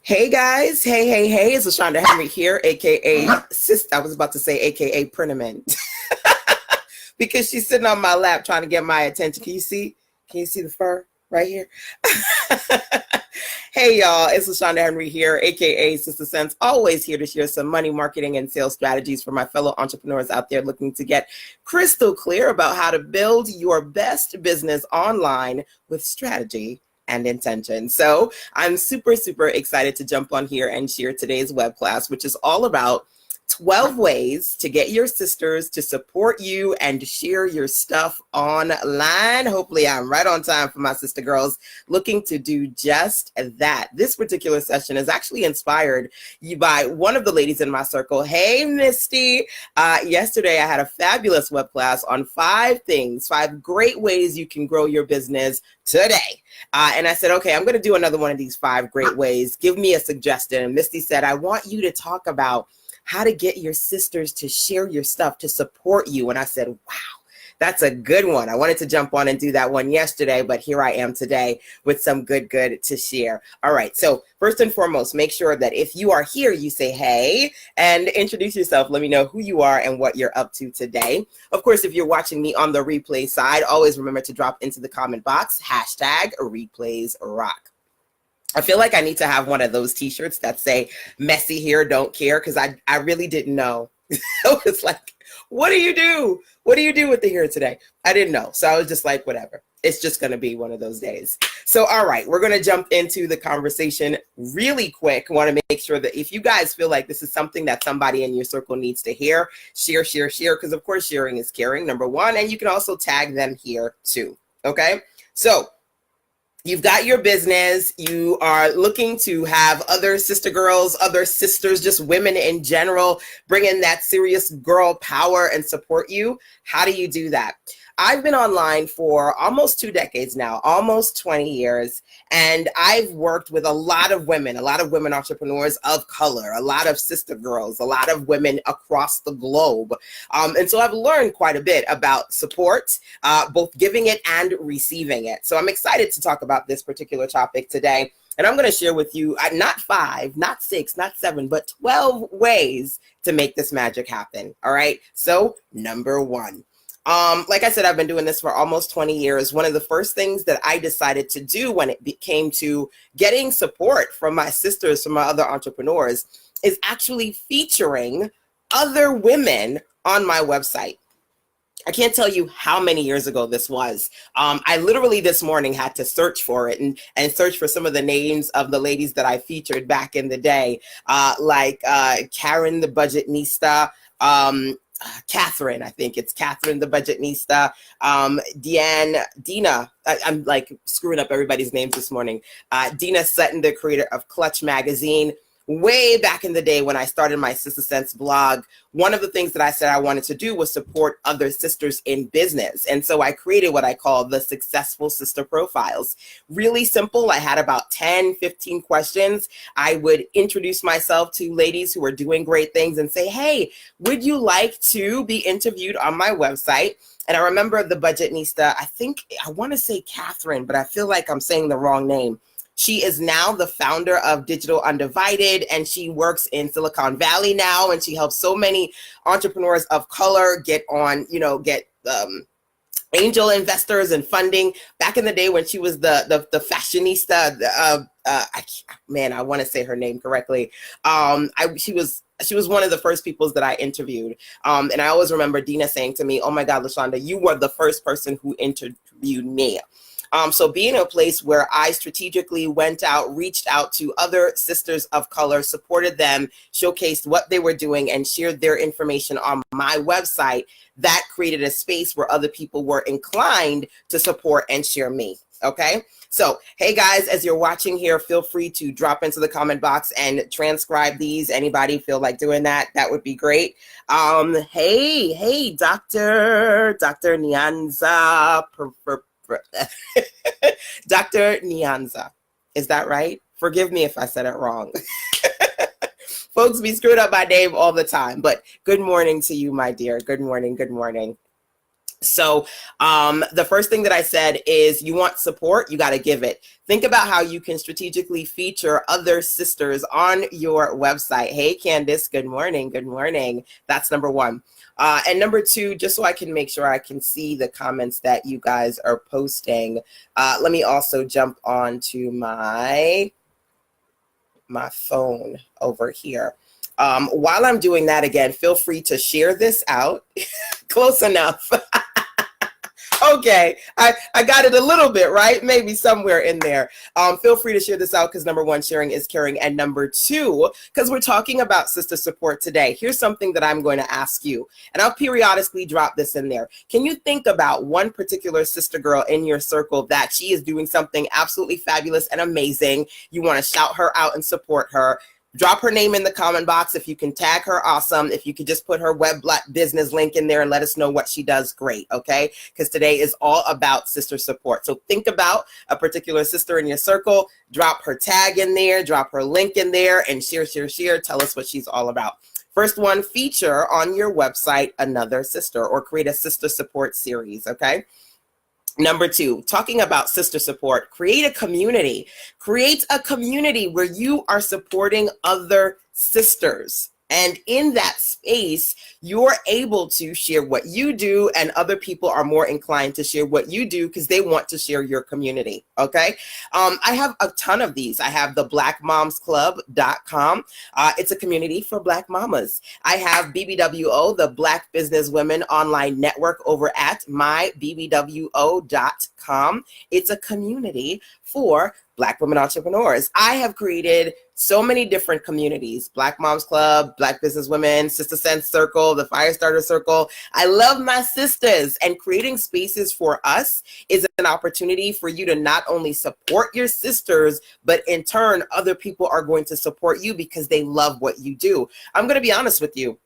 Hey guys, hey, it's LaShanda Henry here, aka Sister. I was about to say aka Prinament because she's sitting on my lap trying to get my attention. Can you see? Can you see the fur right here? Hey y'all, it's LaShanda Henry here, aka Sister Sense, always here to share some money, marketing, and sales strategies for my fellow entrepreneurs out there looking to get crystal clear about how to build your best business online with strategy and intention. So I'm super excited to jump on here and share today's web class, which is all about 12 ways to get your sisters to support you and share your stuff online. Hopefully I'm right on time for my sister girls looking to do just that. This particular session is actually inspired by one of the ladies in my circle. Hey, Misty. Yesterday I had a fabulous web class on 5 great ways you can grow your business today. And I said, okay, I'm going to do another one of these 5 great ways. Give me a suggestion. And Misty said, I want you to talk about how to get your sisters to share your stuff to support you. And I said, wow, that's a good one. I wanted to jump on and do that one yesterday, but here I am today with some good to share. All right. So first and foremost, make sure that if you are here, you say, hey, and introduce yourself. Let me know who you are and what you're up to today. Of course, if you're watching me on the replay side, always remember to drop into the comment box, #replaysrock. I feel like I need to have one of those t-shirts that say messy here, don't care, because I really didn't know. I was like, what do you do? What do you do with the hair today? I didn't know. So I was just like, whatever. It's just going to be one of those days. So, all right, we're going to jump into the conversation really quick. I want to make sure that if you guys feel like this is something that somebody in your circle needs to hear, share, because of course sharing is caring, number one. And you can also tag them here too. Okay. So you've got your business, you are looking to have other sister girls, other sisters, just women in general, bring in that serious girl power and support you. How do you do that? I've been online for almost 2 decades now, almost 20 years, and I've worked with a lot of women entrepreneurs of color, a lot of sister girls, a lot of women across the globe. And so I've learned quite a bit about support, both giving it and receiving it. So I'm excited to talk about this particular topic today. And I'm going to share with you not 5, not 6, not 7, but 12 ways to make this magic happen. All right. So number 1. Like I said, I've been doing this for almost 20 years. One of the first things that I decided to do when it came to getting support from my sisters, from my other entrepreneurs, is actually featuring other women on my website. I can't tell you how many years ago this was. I literally this morning had to search for it and search for some of the names of the ladies that I featured back in the day, like Karen the Budgetnista, Catherine, I think it's Catherine the Budgetnista, Dina, I'm like screwing up everybody's names this morning. Dina Sutton, the creator of Clutch Magazine. Way back in the day when I started my Sister Sense blog, one of the things that I said I wanted to do was support other sisters in business. And so I created what I call the Successful Sister Profiles. Really simple. I had about 10, 15 questions. I would introduce myself to ladies who are doing great things and say, hey, would you like to be interviewed on my website? And I remember the Budgetnista, I want to say Catherine, but I feel like I'm saying the wrong name. She is now the founder of Digital Undivided, and she works in Silicon Valley now, and she helps so many entrepreneurs of color get angel investors and funding. Back in the day when she was the fashionista, I want to say her name correctly. She was one of the first people that I interviewed. And I always remember Dina saying to me, oh my God, LaShanda, you were the first person who interviewed me. So being a place where I strategically went out, reached out to other sisters of color, supported them, showcased what they were doing, and shared their information on my website, that created a space where other people were inclined to support and share me. Okay. So, hey guys, as you're watching here, feel free to drop into the comment box and transcribe these. Anybody feel like doing that? That would be great. Hey, Dr. Nyanza. Dr. Nyanza. Is that right? Forgive me if I said it wrong. Folks be screwed up my name all the time, but good morning to you, my dear. Good morning. So the first thing that I said is you want support, you got to give it. Think about how you can strategically feature other sisters on your website. Hey, Candace, good morning. Good morning. That's number one. And number two, just so I can make sure I can see the comments that you guys are posting, let me also jump on to my phone over here. While I'm doing that, again, feel free to share this out. Close enough. Okay, I got it a little bit, right? Maybe somewhere in there. Feel free to share this out because number one, sharing is caring. And number two, because we're talking about sister support today, here's something that I'm going to ask you. And I'll periodically drop this in there. Can you think about one particular sister girl in your circle that she is doing something absolutely fabulous and amazing? You want to shout her out and support her. Drop her name in the comment box. If you can tag her, awesome. If you could just put her web business link in there and let us know what she does, great, okay? Because today is all about sister support. So think about a particular sister in your circle, drop her tag in there, drop her link in there, and share. Tell us what she's all about. First one, feature on your website another sister or create a sister support series, okay? Number two, talking about sister support, create a community. Create a community where you are supporting other sisters. And in that space, you're able to share what you do, and other people are more inclined to share what you do because they want to share your community, okay? I have a ton of these. I have the blackmomsclub.com. It's a community for Black mamas. I have BBWO, the Black Business Women Online Network, over at mybbwo.com. It's a community for Black women entrepreneurs. I have created so many different communities: Black Moms Club, Black Business Women, Sister Sense Circle, the Firestarter Circle. I love my sisters, and creating spaces for us is an opportunity for you to not only support your sisters, but in turn, other people are going to support you because they love what you do. I'm going to be honest with you.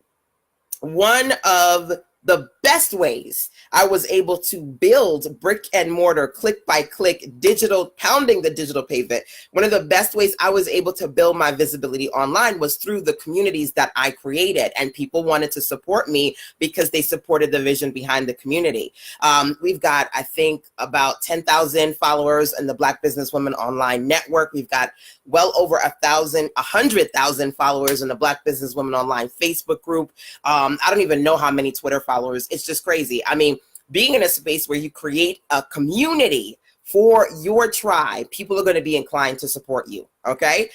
One of the best ways I was able to build brick and mortar, click by click, digital, pounding the digital pavement. One of the best ways I was able to build my visibility online was through the communities that I created, and people wanted to support me because they supported the vision behind the community. We've got, I think, about 10,000 followers in the Black Business Women Online Network. We've got well over 100,000 followers in the Black Business Women Online Facebook group. I don't even know how many Twitter followers. It's just crazy. I mean, being in a space where you create a community for your tribe, people are going to be inclined to support you. Okay.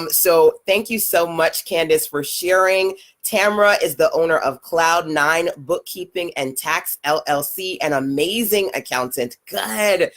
So thank you so much, Candace, for sharing. Tamra is the owner of Cloud9 Bookkeeping and Tax LLC, an amazing accountant. Good.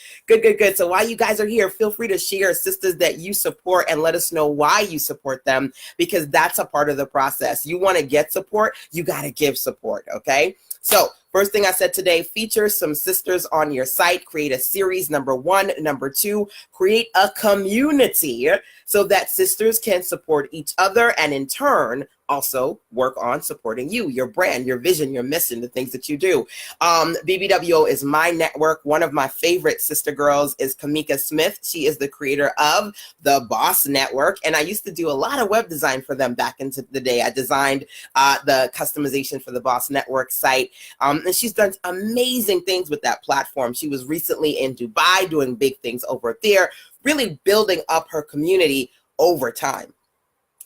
So while you guys are here, feel free to share sisters that you support and let us know why you support them, because that's a part of the process. You want to get support, you got to give support. Okay. So first thing I said today, feature some sisters on your site, create a series, number one. Number two, create a community so that sisters can support each other and in turn also work on supporting you, your brand, your vision, your mission, the things that you do. BBWO is my network. One of my favorite sister girls is Kamika Smith. She is the creator of the Boss Network, and I used to do a lot of web design for them back into the day. I designed the customization for the Boss Network site, and she's done amazing things with that platform. She was recently in Dubai doing big things over there, really building up her community over time.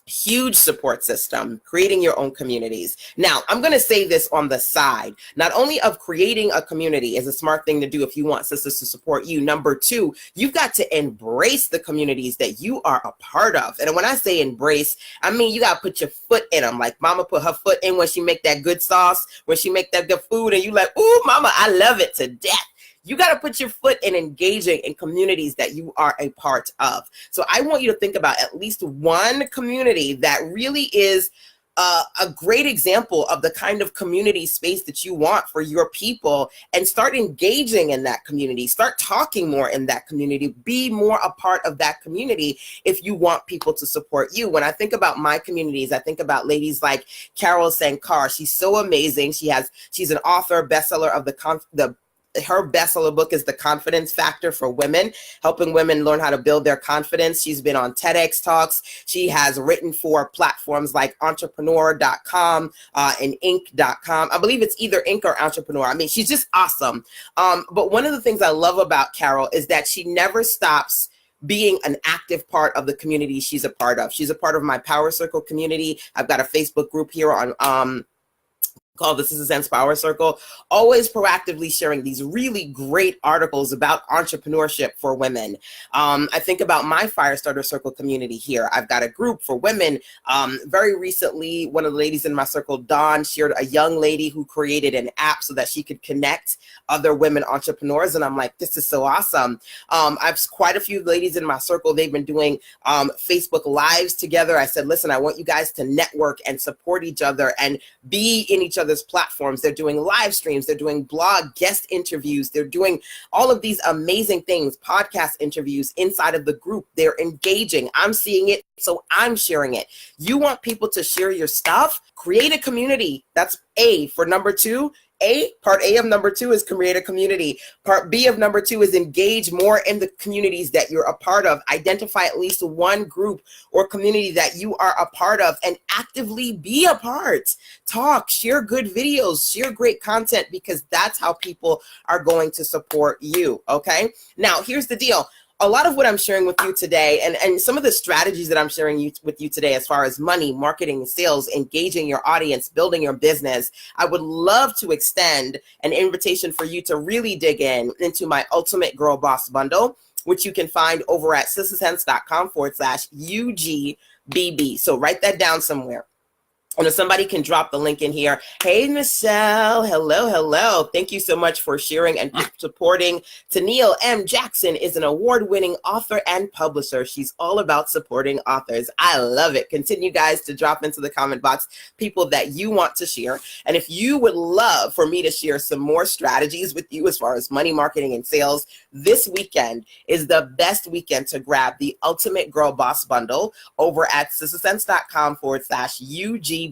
Huge support system, creating your own communities. Now, I'm going to say this on the side, not only of creating a community is a smart thing to do if you want sisters to support you. Number two, you've got to embrace the communities that you are a part of. And when I say embrace, I mean, you got to put your foot in them. Like mama put her foot in when she make that good sauce, when she make that good food, and you like, ooh, mama, I love it to death. You got to put your foot in engaging in communities that you are a part of. So I want you to think about at least one community that really is a great example of the kind of community space that you want for your people, and start engaging in that community. Start talking more in that community. Be more a part of that community if you want people to support you. When I think about my communities, I think about ladies like Carol Sankar. She's so amazing. She's an author, bestseller of the her bestseller book is The Confidence Factor for Women, helping women learn how to build their confidence. She's been on TEDx Talks. She has written for platforms like entrepreneur.com and inc.com. I believe it's either Inc or Entrepreneur. I mean, she's just awesome. But one of the things I love about Carol is that she never stops being an active part of the community she's a part of. She's a part of my Power Circle community. I've got a Facebook group here on called the Sister Sense Power Circle, always proactively sharing these really great articles about entrepreneurship for women. I think about my Firestarter Circle community here. I've got a group for women. Very recently, one of the ladies in my circle, Dawn, shared a young lady who created an app so that she could connect other women entrepreneurs. And I'm like, this is so awesome. I've quite a few ladies in my circle. They've been doing Facebook Lives together. I said, listen, I want you guys to network and support each other and be in each other's platforms. They're doing live streams. They're doing blog guest interviews. They're doing all of these amazing things, podcast interviews inside of the group. They're engaging. I'm seeing it, so I'm sharing it. You want people to share your stuff? Create a community. That's A for number 2. Part A of number 2 is create a community. Part B of number 2 is engage more in the communities that you're a part of. Identify at least one group or community that you are a part of and actively be a part. Talk, share good videos, share great content, because that's how people are going to support you, okay? Now, here's the deal. A lot of what I'm sharing with you today and some of the strategies that I'm sharing with you today as far as money, marketing, sales, engaging your audience, building your business, I would love to extend an invitation for you to really dig into my Ultimate Girl Boss Bundle, which you can find over at sistersense.com/UGBB. So write that down somewhere. And if somebody can drop the link in here. Hey, Michelle. Hello, hello. Thank you so much for sharing and supporting. Tennille M. Jackson is an award-winning author and publisher. She's all about supporting authors. I love it. Continue, guys, to drop into the comment box people that you want to share. And if you would love for me to share some more strategies with you as far as money, marketing, and sales, this weekend is the best weekend to grab the Ultimate Girl Boss Bundle over at sistersense.com/UGBB.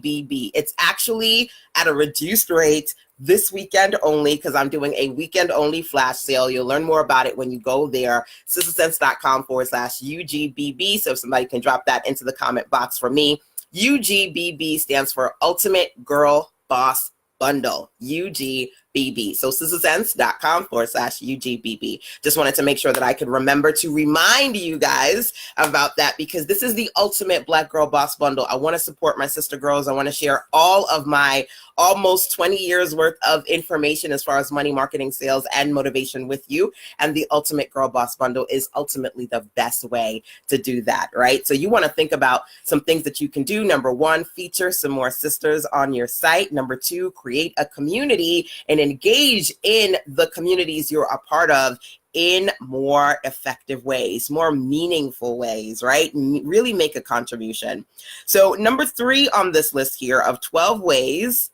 It's actually at a reduced rate this weekend only, because I'm doing a weekend only flash sale. You'll learn more about it when you go there, sistersense.com/UGBB. So if somebody can drop that into the comment box for me. UGBB stands for Ultimate Girl Boss Bundle, UGBB. So sistersense.com/UGBB. Just wanted to make sure that I could remember to remind you guys about that, because this is the Ultimate Black Girl Boss Bundle. I want to support my sister girls. I want to share all of my almost 20 years worth of information as far as money, marketing, sales, and motivation with you. And the Ultimate Girl Boss Bundle is ultimately the best way to do that, right? So you want to think about some things that you can do. Number 1, feature some more sisters on your site. Number 2, create a community and engage in the communities you're a part of in more effective ways, more meaningful ways, right? Really make a contribution. So number 3 on this list here of 12 ways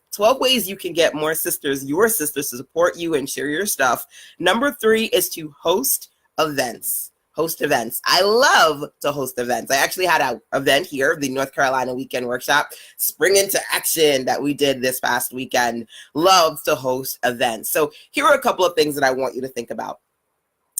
you can get more sisters, your sisters, to support you and share your stuff. Number 3 is to host events. Host events. I love to host events. I actually had an event here, the North Carolina Weekend Workshop, Spring into Action, that we did this past weekend. Love to host events. So here are a couple of things that I want you to think about.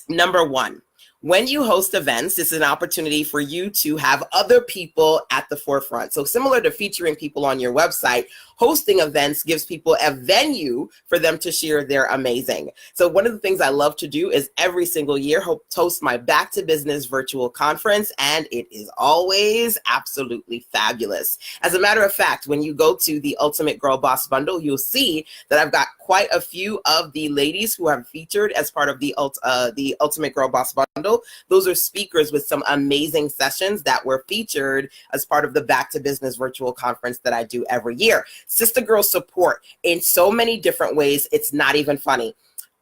Number 1, when you host events, this is an opportunity for you to have other people at the forefront. So similar to featuring people on your website, hosting events gives people a venue for them to share their amazing. So one of the things I love to do is every single year host my Back to Business virtual conference, and it is always absolutely fabulous. As a matter of fact, when you go to the Ultimate Girl Boss Bundle, you'll see that I've got quite a few of the ladies who have featured as part of the Ultimate Girl Boss Bundle. Those are speakers with some amazing sessions that were featured as part of the Back to Business virtual conference that I do every year. Sister girl support in so many different ways, it's not even funny.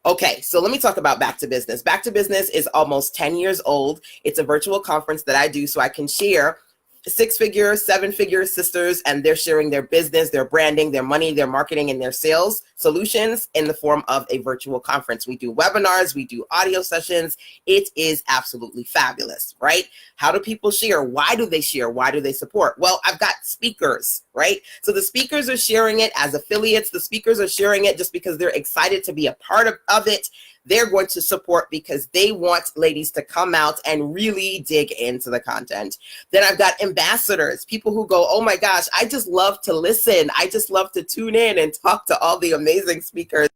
Okay, so let me talk about Back to Business. Back to Business is almost 10 years old. It's a virtual conference that I do so I can share 6-figure, 7-figure sisters, and they're sharing their business, their branding, their money, their marketing, and their sales solutions in the form of a virtual conference. We do webinars, we do audio sessions. It is absolutely fabulous, right? How do people share? Why do they share? Why do they support? Well, I've got speakers, right? So the speakers are sharing it as affiliates. The speakers are sharing it just because they're excited to be a part of it. They're going to support because they want ladies to come out and really dig into the content. Then I've got ambassadors, people who go, oh my gosh, I just love to listen. I just love to tune in and talk to all the amazing speakers.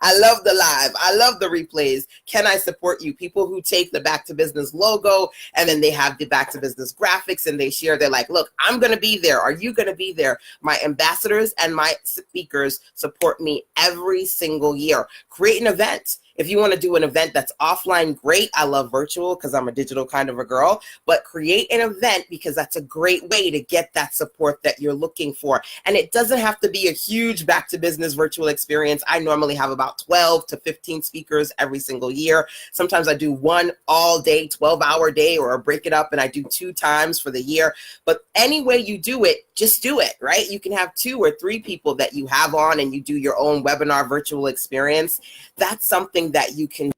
I love the live. I love the replays. Can I support you? People who take the Back to Business logo and then they have the Back to Business graphics and they share. They're like, look, I'm going to be there. Are you going to be there? My ambassadors and my speakers support me every single year. Create an event. If you want to do an event that's offline, great. I love virtual because I'm a digital kind of a girl, but create an event because that's a great way to get that support that you're looking for. And it doesn't have to be a huge Back to Business virtual experience. I normally have about 12 to 15 speakers every single year. Sometimes I do one all day, 12-hour day, or I break it up and I do 2 times for the year. But any way you do it, just do it, right? You can have 2 or 3 people that you have on and you do your own webinar virtual experience. That's something that you can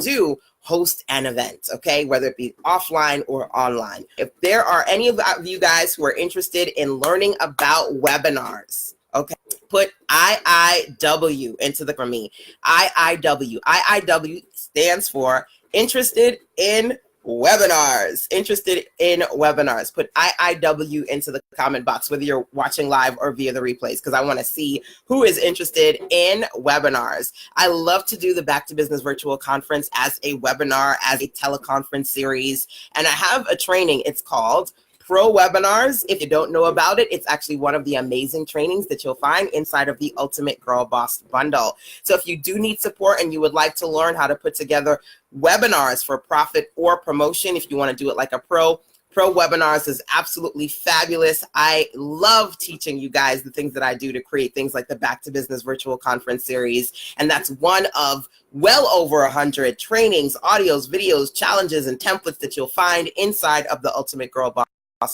do, host an event, okay, whether it be offline or online. If there are any of you guys who are interested in learning about webinars, okay, put IIW into the for me. IIW. IIW stands for interested in webinars. Interested in webinars. Put IIW into the comment box, whether you're watching live or via the replays, because I want to see who is interested in webinars. I love to do the Back to Business virtual conference as a webinar, as a teleconference series. And I have a training. It's called Pro Webinars. If you don't know about it, it's actually one of the amazing trainings that you'll find inside of the Ultimate Girl Boss bundle. So if you do need support and you would like to learn how to put together webinars for profit or promotion, if you want to do it like a pro webinars is absolutely fabulous. I love teaching you guys the things that I do to create things like the Back to Business virtual conference series. And that's one of well over 100 trainings, audios, videos, challenges, and templates that you'll find inside of the Ultimate Girl Boss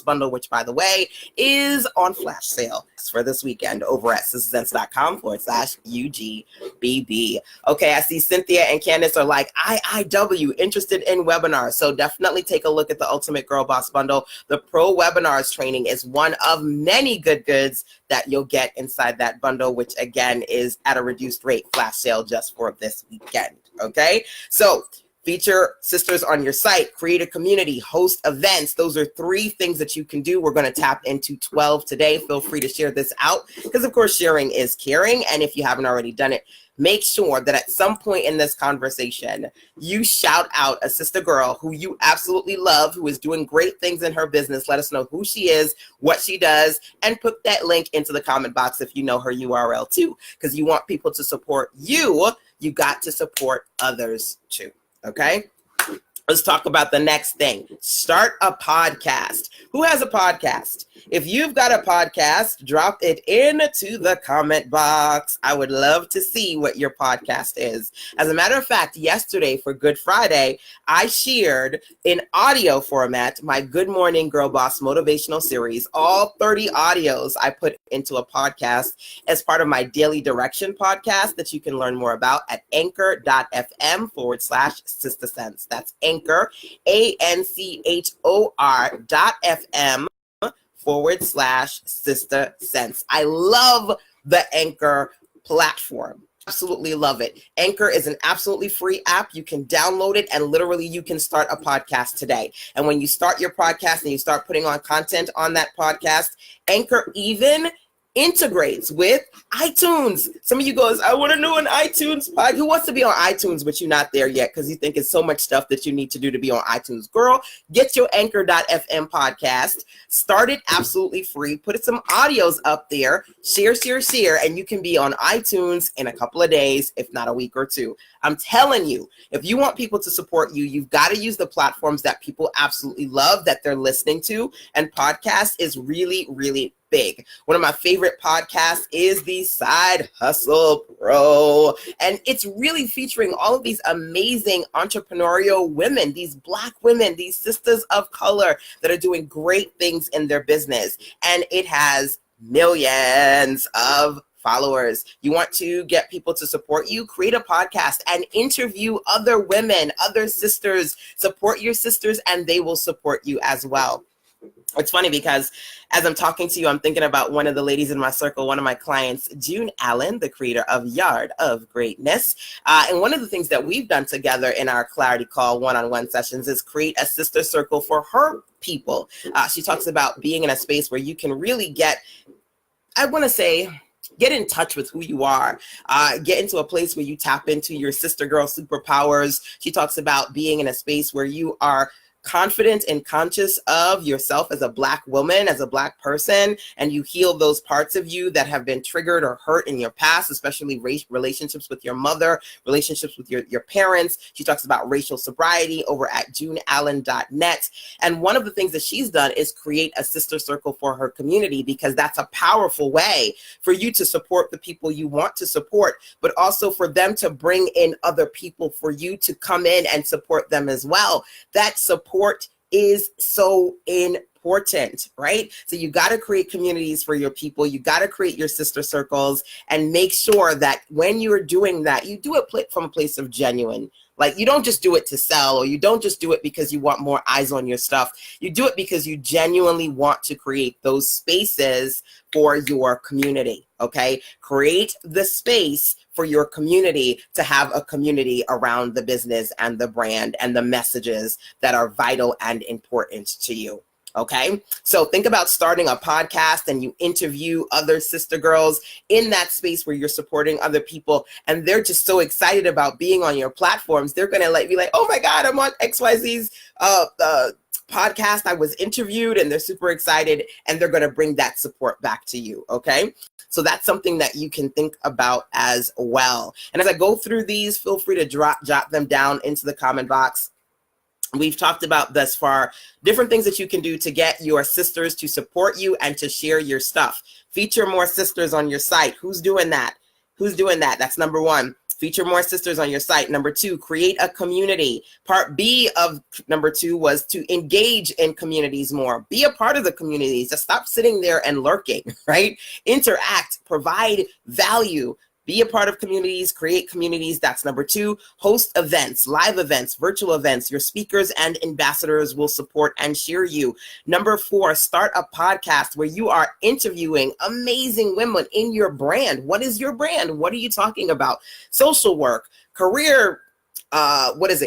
bundle, which by the way is on flash sale for this weekend over at sistasense.com/UGBB. Okay, I see Cynthia and Candace are like IIW, interested in webinars. So definitely take a look at the Ultimate Girl Boss bundle. The Pro Webinars training is one of many good goods that you'll get inside that bundle, which again is at a reduced rate flash sale just for this weekend. Okay, so feature sisters on your site, create a community, host events. Those are 3 things that you can do. We're going to tap into 12 today. Feel free to share this out because, of course, sharing is caring. And if you haven't already done it, make sure that at some point in this conversation, you shout out a sister girl who you absolutely love, who is doing great things in her business. Let us know who she is, what she does, and put that link into the comment box if you know her URL too, because you want people to support you. You got to support others too. Okay, let's talk about the next thing. Start a podcast. Who has a podcast? If you've got a podcast, drop it into the comment box. I would love to see what your podcast is. As a matter of fact, yesterday for Good Friday, I shared in audio format my Good Morning Girl Boss motivational series. All 30 audios I put into a podcast as part of my Daily Direction podcast that you can learn more about at anchor.fm/SistaSense. That's Anchor, ANCHOR.fm/SistaSense. I love the Anchor platform. Absolutely love it. Anchor is an absolutely free app. You can download it and literally you can start a podcast today. And when you start your podcast and you start putting on content on that podcast, Anchor even integrates with iTunes. Some of you goes, I want to know an iTunes pod. Who wants to be on iTunes, but you're not there yet because you think it's so much stuff that you need to do to be on iTunes? Girl, get your Anchor.fm podcast. Start it absolutely free. Put some audios up there. Share, and you can be on iTunes in a couple of days, if not a week or 2. I'm telling you, if you want people to support you, you've got to use the platforms that people absolutely love, that they're listening to. And podcast is really, really big. One of my favorite podcasts is the Side Hustle Pro. And it's really featuring all of these amazing entrepreneurial women, these Black women, these sisters of color that are doing great things in their business. And it has millions of followers. You want to get people to support you? Create a podcast and interview other women, other sisters. Support your sisters and they will support you as well. It's funny because as I'm talking to you, I'm thinking about one of the ladies in my circle, one of my clients, June Allen, the creator of Yard of Greatness. And one of the things that we've done together in our Clarity Call one-on-one sessions is create a sister circle for her people. She talks about being in a space where you can really get in touch with who you are, get into a place where you tap into your sister girl superpowers. She talks about being in a space where you are confident and conscious of yourself as a Black woman, as a Black person, and you heal those parts of you that have been triggered or hurt in your past, especially relationships with your mother, relationships with your parents. She talks about racial sobriety over at juneallen.net. And one of the things that she's done is create a sister circle for her community, because that's a powerful way for you to support the people you want to support, but also for them to bring in other people for you to come in and support them as well. That support is so important, right? So you got to create communities for your people. You got to create your sister circles and make sure that when you're doing that, you do it from a place of genuine. Like, you don't just do it to sell, or you don't just do it because you want more eyes on your stuff. You do it because you genuinely want to create those spaces for your community, okay? Create the space for your community to have a community around the business and the brand and the messages that are vital and important to you. Okay, so think about starting a podcast and you interview other sister girls in that space where you're supporting other people, and they're just so excited about being on your platforms. They're gonna be like, oh my God, I'm on XYZ's podcast. I was interviewed, and they're super excited, and they're gonna bring that support back to you. Okay, so that's something that you can think about as well. And as I go through these, feel free to jot them down into the comment box. We've talked about thus far different things that you can do to get your sisters to support you and to share your stuff. Feature more sisters on your site. Who's doing that? Who's doing that? That's number one. Feature more sisters on your site. Number two, create a community. Part B of number two was to engage in communities more. Be a part of the communities. Just stop sitting there and lurking, right? Interact, provide value. Be a part of communities, create communities. That's number two. Host events, live events, virtual events. Your speakers and ambassadors will support and cheer you. Number four, start a podcast where you are interviewing amazing women in your brand. What is your brand? What are you talking about? Social work, career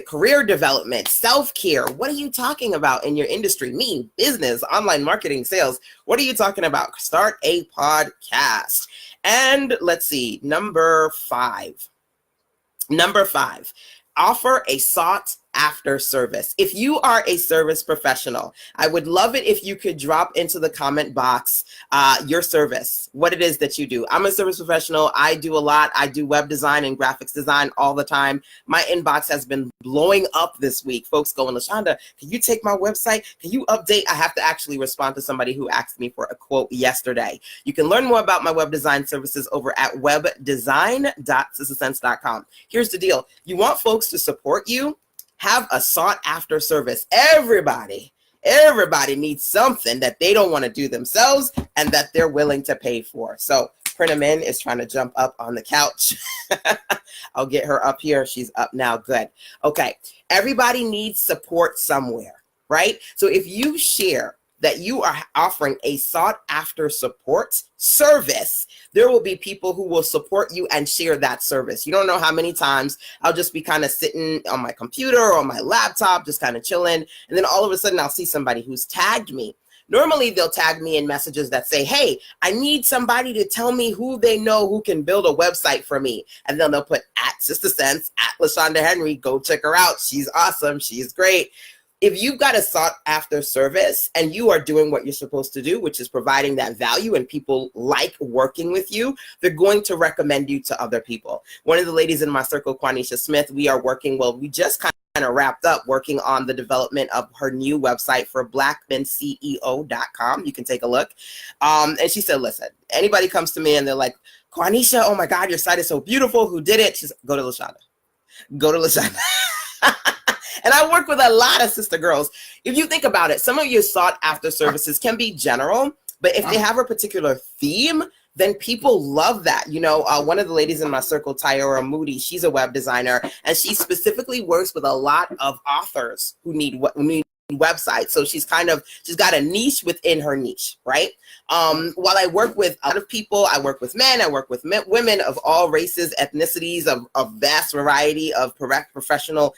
career development, self-care. What are you talking about in your industry? Me, business, online marketing, sales. What are you talking about? Start a podcast. And let's see, number five, offer a sought after service. If you are a service professional, I would love it if you could drop into the comment box your service, what it is that you do. I'm a service professional. I do a lot. I do web design and graphics design all the time. My inbox has been blowing up this week. Folks going, LaShanda, can you take my website? Can you update? I have to actually respond to somebody who asked me for a quote yesterday. You can learn more about my web design services over at webdesign.sistersense.com. Here's the deal. You want folks to support you? Have a sought after service. Everybody needs something that they don't want to do themselves and that they're willing to pay for. So Printamin is trying to jump up on the couch. I'll get her up here. She's up now. Good. Okay. Everybody needs support somewhere, right? So if you share that you are offering a sought after support service, there will be people who will support you and share that service. You don't know how many times I'll just be kind of sitting on my computer or on my laptop, just kind of chilling. And then all of a sudden I'll see somebody who's tagged me. Normally they'll tag me in messages that say, hey, I need somebody to tell me who they know who can build a website for me. And then they'll put @SisterSense, @LaShanda Henry, go check her out. She's awesome. She's great. if you've got a sought after service and you are doing what you're supposed to do, which is providing that value, and people like working with you, they're going to recommend you to other people. One of the ladies in my circle, Quanisha Smith, we just kind of wrapped up working on the development of her new website for blackmenceo.com. You can take a look. And she said, listen, anybody comes to me and they're like, Quanisha, oh my God, your site is so beautiful. Who did it? She's go to LaShanda. Go to LaShanda. And I work with a lot of sister girls. If you think about it, some of your sought after services can be general, but if they have a particular theme, then people love that. You know, one of the ladies in my circle, Tyora Moody, she's a web designer, and she specifically works with a lot of authors who need websites. So she's got a niche within her niche, right? While I work with a lot of people, I work with men, I work with women of all races, ethnicities, of vast variety of professional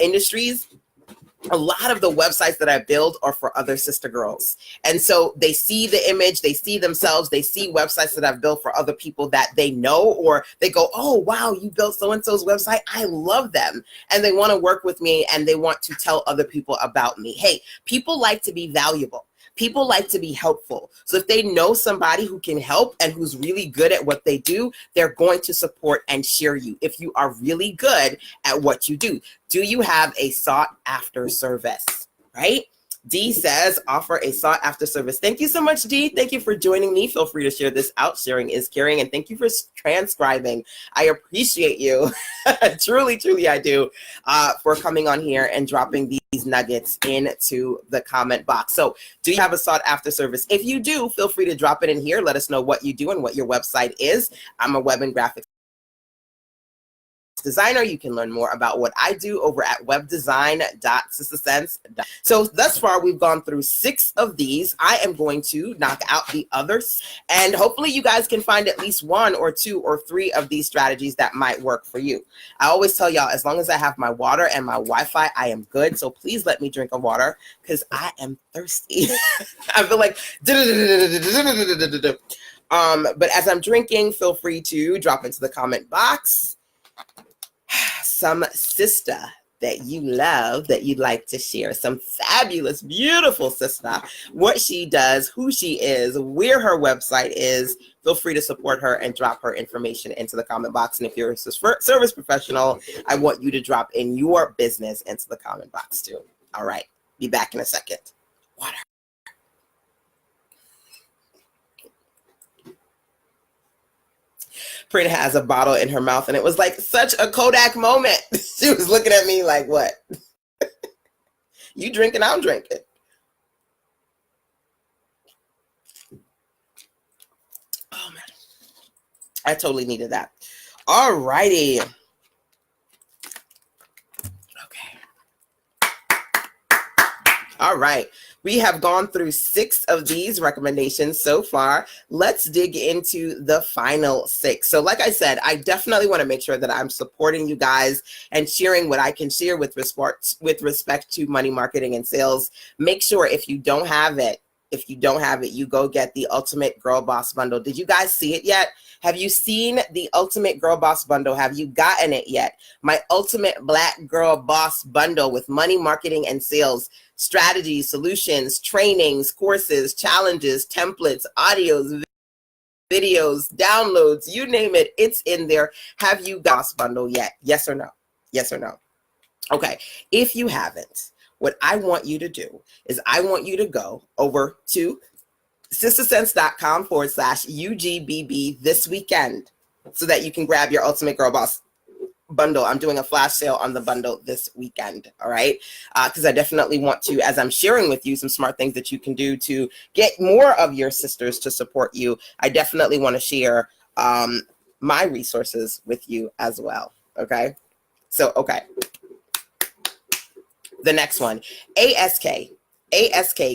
industries. A lot of the websites that I build are for other sister girls. And so they see the image, they see themselves, they see websites that I've built for other people that they know, or they go, oh, wow, you built so-and-so's website. I love them. And they want to work with me, and they want to tell other people about me. Hey, people like to be valuable. People like to be helpful. So if they know somebody who can help and who's really good at what they do, they're going to support and share you if you are really good at what you do. Do you have a sought after service, right? D says, offer a sought after service. Thank you so much, D. Thank you for joining me. Feel free to share this out. Sharing is caring. And thank you for transcribing. I appreciate you. Truly, truly, I do, for coming on here and dropping these nuggets into the comment box. So do you have a sought after service? If you do, feel free to drop it in here. Let us know what you do and what your website is. I'm a web and graphics designer. You can learn more about what I do over at webdesign.sistersense. So thus far, we've gone through 6 of these. I am going to knock out the others, and hopefully you guys can find at least 1 or 2 or 3 of these strategies that might work for you. I always tell y'all, as long as I have my water and my Wi-Fi, I am good. So please let me drink a water because I am thirsty. I feel like but as I'm drinking, feel free to drop into the comment box some sister that you love, that you'd like to share, some fabulous, beautiful sister, what she does, who she is, where her website is. Feel free to support her and drop her information into the comment box. And if you're a service professional, I want you to drop in your business into the comment box too. All right, be back in a second. Water. Prina has a bottle in her mouth, and it was like such a Kodak moment. She was looking at me like, what? You drinking, I'm drinking. Oh, man. I totally needed that. All righty. Okay. All right. We have gone through 6 of these recommendations so far. Let's dig into the final 6. So like I said, I definitely want to make sure that I'm supporting you guys and sharing what I can share with respect to money marketing and sales. Make sure if you don't have it, you go get the Ultimate Girl Boss Bundle. Did you guys see it yet? Have you seen the Ultimate Girl Boss Bundle? Have you gotten it yet? My Ultimate Black Girl Boss Bundle with money marketing and sales strategies, solutions, trainings, courses, challenges, templates, audios, videos, downloads, you name it, it's in there. Have you got this bundle yet? Yes or no? Yes or no? Okay, if you haven't, what I want you to do is I want you to go over to sistersense.com/UGBB this weekend so that you can grab your Ultimate Girl Boss Bundle. I'm doing a flash sale on the bundle this weekend, all right? Because I definitely want to, as I'm sharing with you some smart things that you can do to get more of your sisters to support you, I definitely want to share my resources with you as well, okay? So, okay. The next one, ASK,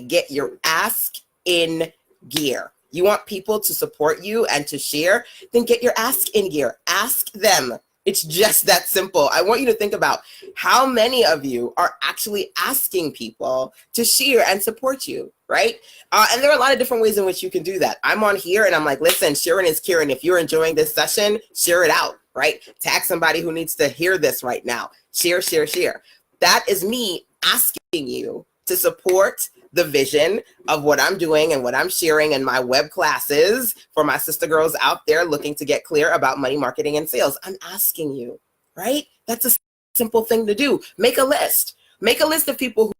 get your ask in gear. You want people to support you and to share, then get your ask in gear. Ask them. It's just that simple. I want you to think about how many of you are actually asking people to share and support you, right? And there are a lot of different ways in which you can do that. I'm on here and I'm like, listen, sharing is caring. If you're enjoying this session, share it out, right? Tag somebody who needs to hear this right now. Share, share, share. That is me asking you to support the vision of what I'm doing and what I'm sharing in my web classes for my sister girls out there looking to get clear about money marketing and sales. I'm asking you, right? That's a simple thing to do. Make a list. Make a list of people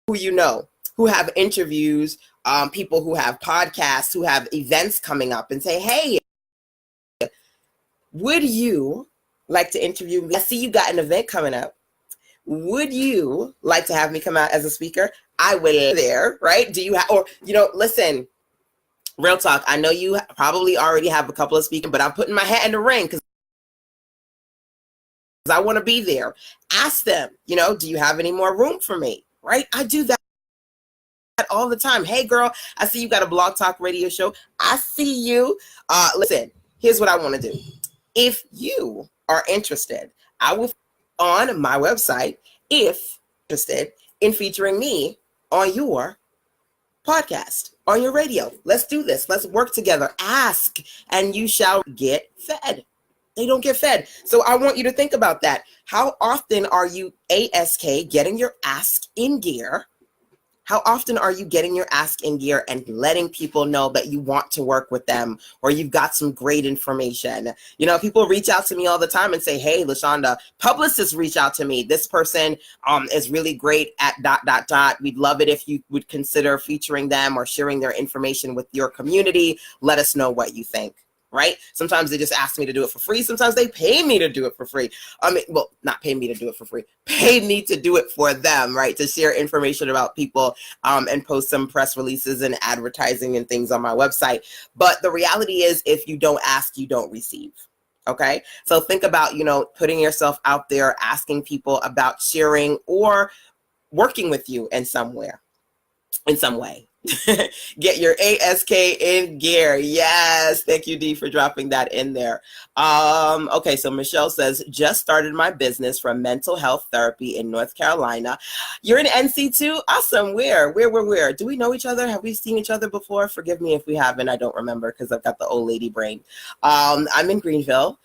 who you know, who have interviews, people who have podcasts, who have events coming up, and say, hey, would you like to interview me? I see you got an event coming up. Would you like to have me come out as a speaker? I would there, right? Do you have, or, listen, real talk. I know you probably already have a couple of speakers, but I'm putting my hat in the ring because I want to be there. Ask them, do you have any more room for me? Right? I do that all the time. Hey girl, I see you got a Blog Talk Radio show. I see you. Listen, here's what I want to do. If you are interested, I will on my website, if interested in featuring me on your podcast, on your radio. Let's do this. Let's work together. Ask and you shall get fed. They don't get fed. So I want you to think about that. How often are you getting your ask in gear? How often are you getting your ask in gear and letting people know that you want to work with them or you've got some great information? People reach out to me all the time and say, hey, LaShanda, publicists reach out to me. This person is really great at ... We'd love it if you would consider featuring them or sharing their information with your community. Let us know what you think. Right? Sometimes they just ask me to do it for free. Sometimes they pay me to do it for free. Not pay me to do it for free. Pay me to do it for them, right? To share information about people and post some press releases and advertising and things on my website. But the reality is, if you don't ask, you don't receive. Okay? So think about, putting yourself out there, asking people about sharing or working with you in some way. Get your ASK in gear. Yes. Thank you, Dee, for dropping that in there. Okay. So Michelle says, just started my business from mental health therapy in North Carolina. You're in NC too? Awesome. Where? Do we know each other? Have we seen each other before? Forgive me if we haven't. I don't remember because I've got the old lady brain. I'm in Greenville.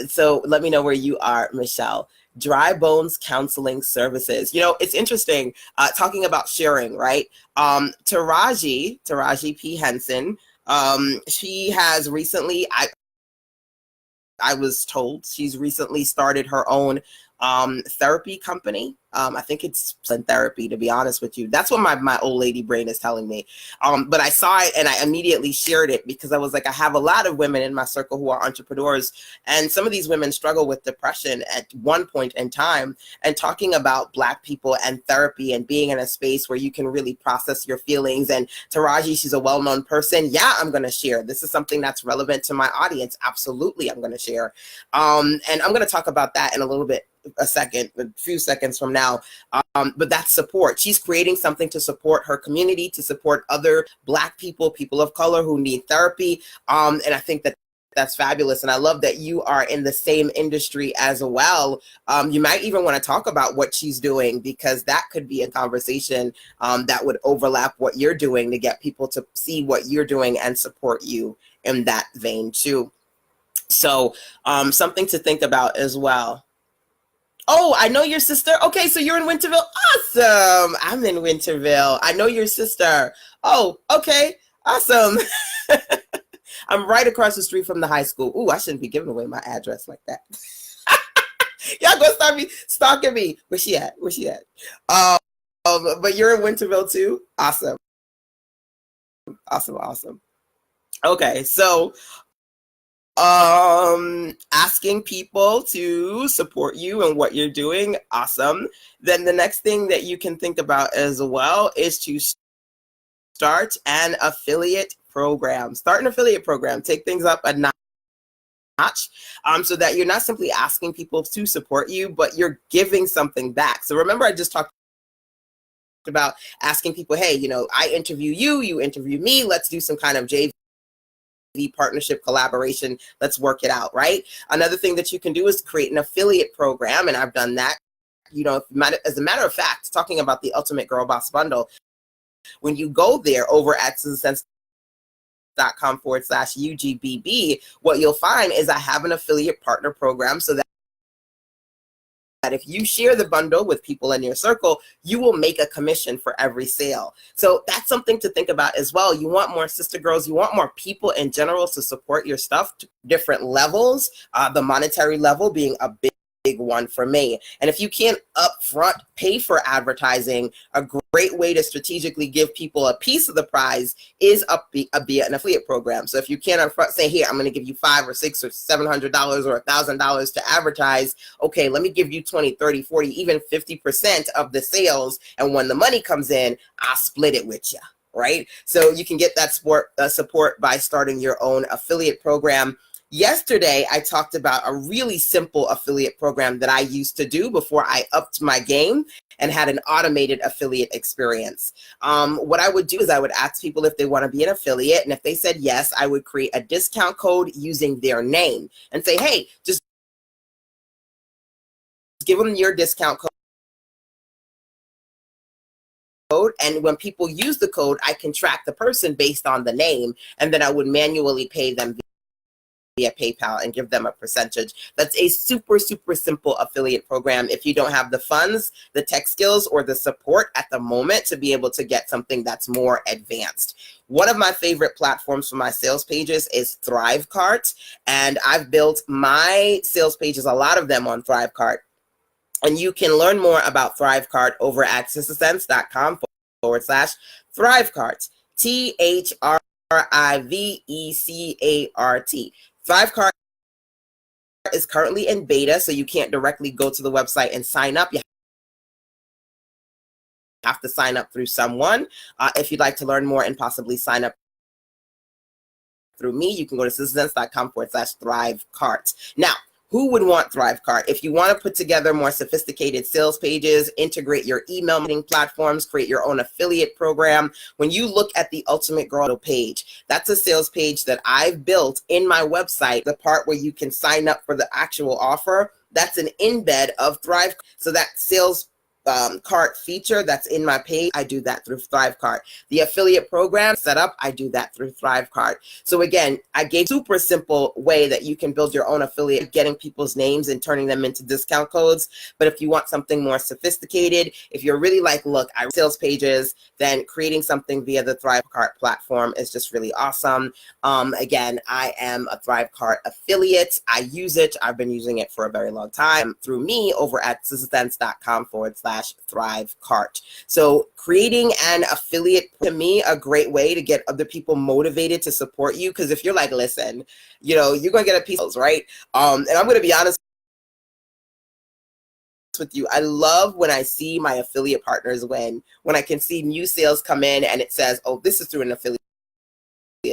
So let me know where you are, Michelle. Dry Bones Counseling Services. It's interesting talking about sharing, right? Taraji P. Henson, she has recently, I was told she's recently started her own therapy company. I think it's therapy, to be honest with you. That's what my old lady brain is telling me. But I saw it and I immediately shared it because I was like, I have a lot of women in my circle who are entrepreneurs, and some of these women struggle with depression at one point in time. And talking about Black people and therapy and being in a space where you can really process your feelings. And Taraji, she's a well-known person. Yeah, I'm going to share. This is something that's relevant to my audience. Absolutely, I'm going to share. And I'm going to talk about that in a few seconds from now. But that's support. She's creating something to support her community, to support other Black people, people of color who need therapy. And I think that's fabulous. And I love that you are in the same industry as well. You might even want to talk about what she's doing, because that could be a conversation that would overlap what you're doing to get people to see what you're doing and support you in that vein too. So something to think about as well. Oh, I know your sister. Okay, so you're in Winterville. Awesome. I'm in Winterville. I know your sister. Oh, okay. Awesome. I'm right across the street from the high school. Ooh, I shouldn't be giving away my address like that. Y'all gonna start stalking me. Where's she at? But you're in Winterville too? Awesome. Okay, so asking people to support you and what you're doing. Awesome. Then the next thing that you can think about as well is to start an affiliate program. Start an affiliate program. Take things up a notch, so that you're not simply asking people to support you, but you're giving something back. So remember, I just talked about asking people, hey, I interview you, you interview me. Let's do some kind of JV partnership collaboration. Let's work it out, right? Another thing that you can do is create an affiliate program, and I've done that. As a matter of fact, talking about the Ultimate Girl Boss Bundle, when you go there over at sistersense.com/UGBB, what you'll find is I have an affiliate partner program, so that that if you share the bundle with people in your circle, you will make a commission for every sale. So that's something to think about as well. You want more sister girls, you want more people in general to support your stuff to different levels, the monetary level being a big one for me. And if you can't upfront pay for advertising, a great way to strategically give people a piece of the prize is via an affiliate program. So if you can't upfront say, here, I'm going to give you $500 or $600 or $700 or $1,000 to advertise. Okay, let me give you 20, 30, 40, even 50% of the sales. And when the money comes in, I'll split it with you. Right? So you can get that support by starting your own affiliate program. Yesterday, I talked about a really simple affiliate program that I used to do before I upped my game and had an automated affiliate experience. What I would do is I would ask people if they want to be an affiliate, and if they said yes, I would create a discount code using their name and say, hey, just give them your discount code. And when people use the code, I can track the person based on the name, and then I would manually pay them via PayPal and give them a percentage. That's a super, super simple affiliate program. If you don't have the funds, the tech skills, or the support at the moment to be able to get something that's more advanced. One of my favorite platforms for my sales pages is Thrivecart, and I've built my sales pages, a lot of them on Thrivecart. And you can learn more about Thrivecart over at sistersense.com/Thrivecart. THRIVECART. Thrivecart is currently in beta, so you can't directly go to the website and sign up. You have to sign up through someone. If you'd like to learn more and possibly sign up through me, you can go to sistersense.com/Thrivecart. Now, who would want Thrivecart? If you want to put together more sophisticated sales pages, integrate your email marketing platforms, create your own affiliate program. When you look at the Ultimate Girl page, that's a sales page that I've built in my website, the part where you can sign up for the actual offer. That's an embed of Thrive. So that sales cart feature that's in my page, I do that through Thrivecart. The affiliate program setup, I do that through Thrivecart. So again, I gave a super simple way that you can build your own affiliate, getting people's names and turning them into discount codes. But if you want something more sophisticated, if you're really like, look, I sales pages, then creating something via the Thrivecart platform is just really awesome. Again, I am a Thrivecart affiliate. I use it. I've been using it for a very long time through me over at sistersense.com/Thrivecart. So creating an affiliate, to me, a great way to get other people motivated to support you. Because if you're like, listen, you know, you're going to get a piece of, right? And I'm going to be honest with you. I love when I see my affiliate partners win, when I can see new sales come in and it says, oh, this is through an affiliate.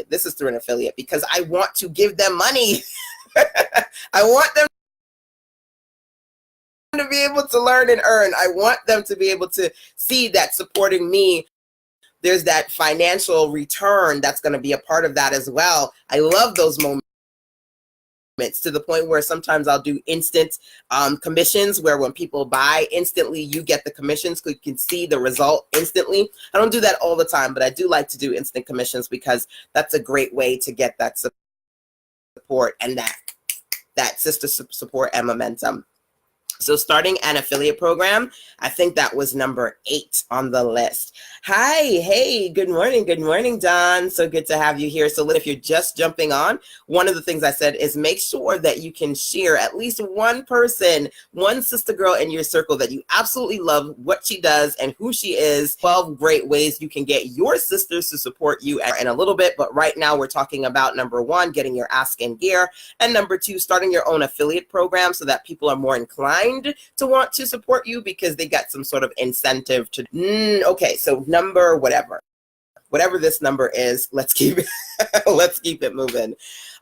This is through an affiliate, because I want to give them money. I want them to be able to learn and earn. I want them to be able to see that supporting me, there's that financial return that's going to be a part of that as well. I love those moments, to the point where sometimes I'll do instant commissions, where when people buy instantly, you get the commissions, so you can see the result instantly. I don't do that all the time, but I do like to do instant commissions because that's a great way to get that support and that sister support and momentum. So starting an affiliate program, I think that was number 8 on the list. Hi, hey, good morning, Don. So good to have you here. So if you're just jumping on, one of the things I said is make sure that you can share at least one person, one sister girl in your circle that you absolutely love what she does and who she is. 12 great ways you can get your sisters to support you in a little bit. But right now we're talking about number 1, getting your ask in gear. And number 2, starting your own affiliate program so that people are more inclined to want to support you because they got some sort of incentive to. Okay, so number whatever this number is, let's keep it moving.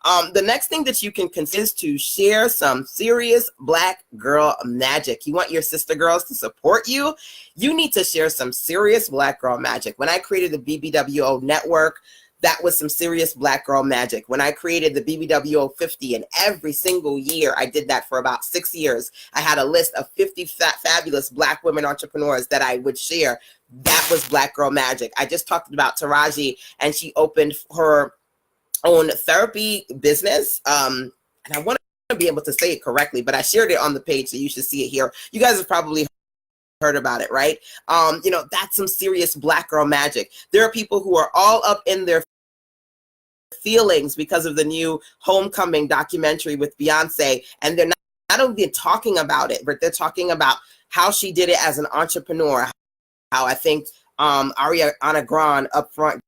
The next thing that you can consider is to share some serious Black girl magic. You want your sister girls to support you? You need to share some serious Black girl magic. When I created the BBWO network, that was some serious Black girl magic. When I created the BBWO 50, and every single year I did that for about 6 years, I had a list of 50 fabulous Black women entrepreneurs that I would share. That was Black girl magic. I just talked about Taraji, and she opened her own therapy business. And I want to be able to say it correctly, but I shared it on the page, so you should see it here. You guys have probably heard about it, right? That's some serious Black girl magic. There are people who are all up in their feelings because of the new Homecoming documentary with Beyonce, and they're not only talking about it, but they're talking about how she did it as an entrepreneur. How I think Ariana Grande up front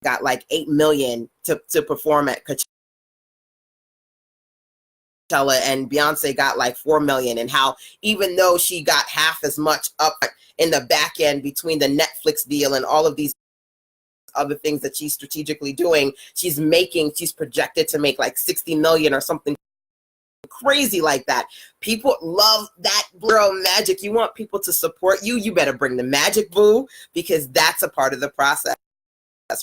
got like $8 million to perform at Coachella, and Beyonce got like $4 million, and how even though she got half as much up in the back end between the Netflix deal and all of these other things that she's strategically doing, she's projected to make like 60 million or something crazy like that. People love that girl magic. You want people to support you, you better bring the magic, boo, because that's a part of the process,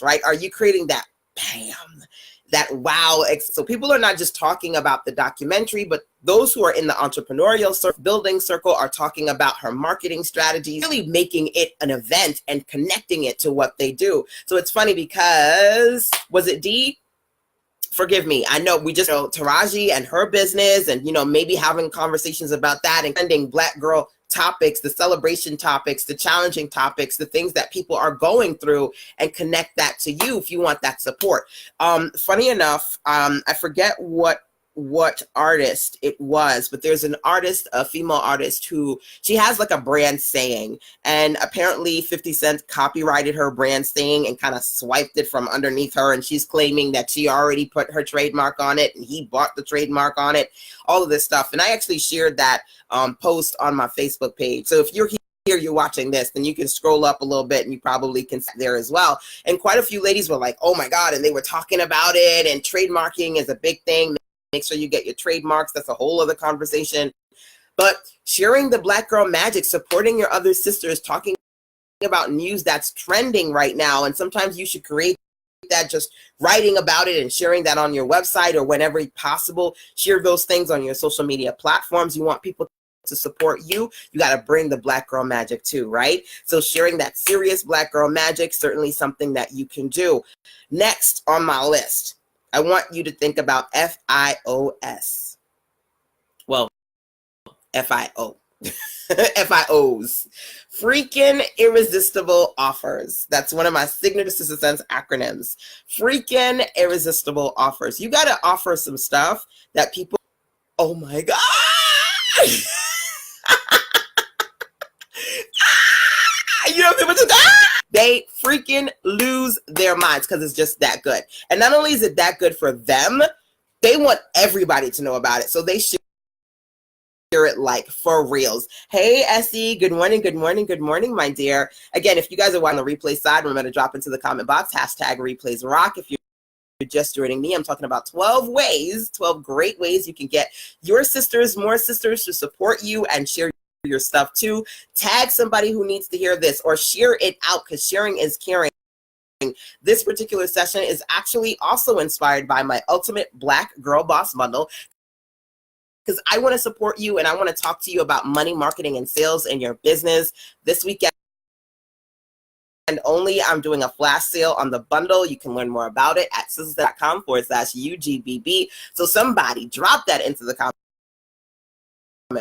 right? Are you creating that bam, that wow? So people are not just talking about the documentary, but those who are in the entrepreneurial building circle are talking about her marketing strategies, really making it an event and connecting it to what they do. So it's funny because, was it D? Forgive me. I know we just know Taraji and her business, and maybe having conversations about that and sending Black girl topics, the celebration topics, the challenging topics, the things that people are going through, and connect that to you if you want that support. Funny enough, I forget what artist it was, but there's an artist, a female artist, who she has like a brand saying, and apparently 50 Cent copyrighted her brand saying and kind of swiped it from underneath her, and she's claiming that she already put her trademark on it and he bought the trademark on it, all of this stuff. And I actually shared that post on my Facebook page. So if you're here, you're watching this, then you can scroll up a little bit and you probably can see there as well. And quite a few ladies were like, oh my God, and they were talking about it, and trademarking is a big thing. Make sure you get your trademarks. That's a whole other conversation. But sharing the Black girl magic, supporting your other sisters, talking about news that's trending right now. And sometimes you should create that, just writing about it and sharing that on your website, or whenever possible, share those things on your social media platforms. You want people to support you, you got to bring the Black girl magic too, right? So sharing that serious Black girl magic, certainly something that you can do. Next on my list, I want you to think about FIOS. Well, FIO. FIOs. Freaking irresistible offers. That's one of my signature Sister Sense acronyms. Freaking irresistible offers. You got to offer some stuff that people, oh my God. You know what they freaking lose their minds because it's just that good. And not only is it that good for them, they want everybody to know about it. So they share it like for reals. Hey, Essie, good morning, good morning, good morning, my dear. Again, if you guys are watching the replay side, remember to drop into the comment box, hashtag replays rock. If you're just joining me, I'm talking about 12 great ways you can get your sisters, more sisters to support you and share your stuff too. Tag somebody who needs to hear this, or share it out, because sharing is caring. This particular session is actually also inspired by my Ultimate Black Girl Boss Bundle, because I want to support you and I want to talk to you about money, marketing, and sales in your business. This weekend only, I'm doing a flash sale on the bundle. You can learn more about it at sistersense.com/UGBB. So somebody drop that into the comment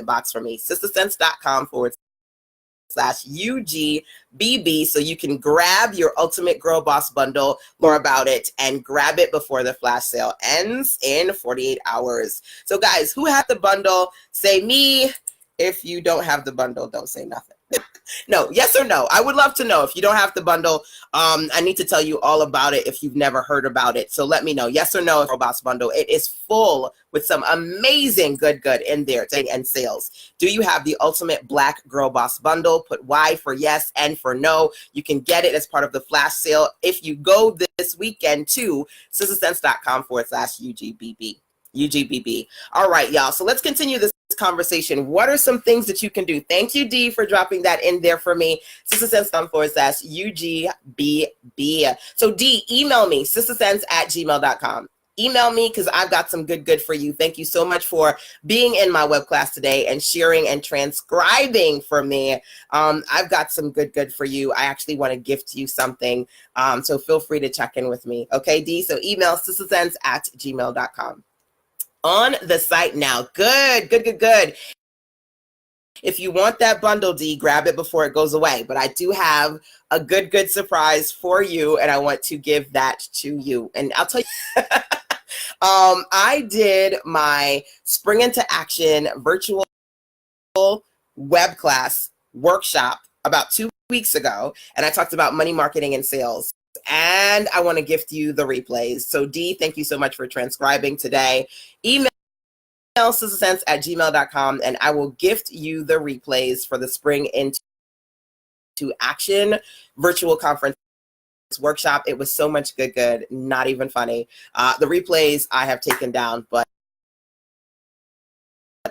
box for me, sistersense.com/UGBB, so you can grab your Ultimate Girl Boss Bundle, more about it, and grab it before the flash sale ends in 48 hours. So guys, who have the bundle, say me. If you don't have the bundle, don't say nothing. No, yes or no? I would love to know. If you don't have the bundle, I need to tell you all about it if you've never heard about it. So let me know, yes or no, Girl Boss Bundle. It is full with some amazing good in there and sales. Do you have the Ultimate Black Girl Boss Bundle? Put Y for yes and for no. You can get it as part of the flash sale if you go this weekend to sistersense.com/UGBB. All right, y'all. So let's continue this conversation. What are some things that you can do? Thank you, D, for dropping that in there for me. sistersense.com/UGBB. So D, email me, sistersense@gmail.com. Email me, because I've got some good for you. Thank you so much for being in my web class today and sharing and transcribing for me. I've got some good for you. I actually want to gift you something. So feel free to check in with me. Okay, D? So email sistersense@gmail.com. on the site now. Good, good, good, good. If you want that bundle, D, grab it before it goes away. But I do have a good, good surprise for you, and I want to give that to you. And I'll tell you, I did my Spring into Action virtual web class workshop about 2 weeks ago, and I talked about money marketing and sales. And I want to gift you the replays. So D, thank you so much for transcribing today. Email sistersense@gmail.com, and I will gift you the replays for the Spring into Action virtual conference workshop. It was so much good, not even funny. The replays I have taken down, but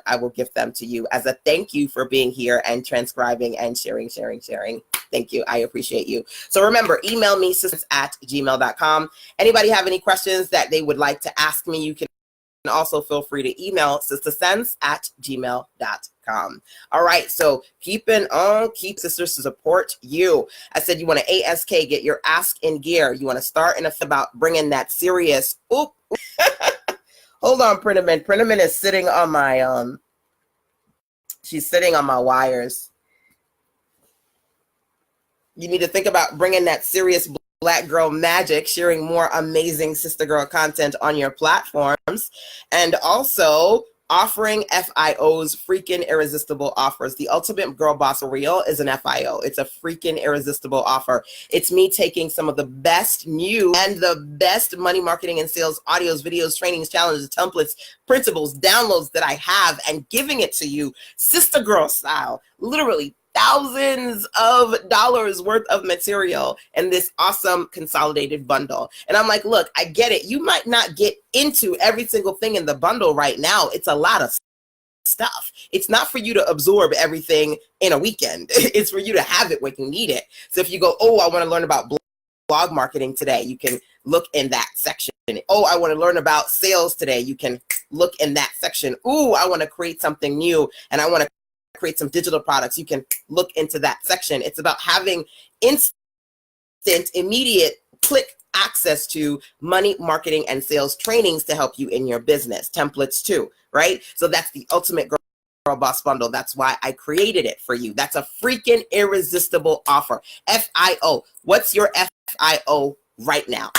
I will gift them to you as a thank you for being here and transcribing and sharing. Thank you. I appreciate you. So remember, email me, sistersense@gmail.com. Anybody have any questions that they would like to ask me, you can also feel free to email sistersense@gmail.com. All right, so keep sisters to support you. I said you want to ASK, get your ask in gear. You want to start and about bringing that serious. Oop. Hold on, Printerman. Printerman is sitting on my she's sitting on my wires. You need to think about bringing that serious Black girl magic, sharing more amazing sister girl content on your platforms, and also offering FIOs, freaking irresistible offers. The Ultimate Girl Boss Reel is an FIO. It's a freaking irresistible offer. It's me taking some of the best new and the best money marketing and sales audios, videos, trainings, challenges, templates, principles, downloads that I have and giving it to you sister girl style, literally thousands of dollars worth of material in this awesome consolidated bundle. And I'm like, look, I get it. You might not get into every single thing in the bundle right now. It's a lot of stuff. It's not for you to absorb everything in a weekend. It's for you to have it when you need it. So if you go, oh, I want to learn about blog marketing today, you can look in that section. Oh, I want to learn about sales today. You can look in that section. Ooh, I want to create something new and I want to create some digital products. You can look into that section. It's about having instant, immediate click access to money marketing and sales trainings to help you in your business, templates too, right? So that's the Ultimate Girl Boss Bundle. That's why I created it for you. That's a freaking irresistible offer. FIO. What's your FIO right now?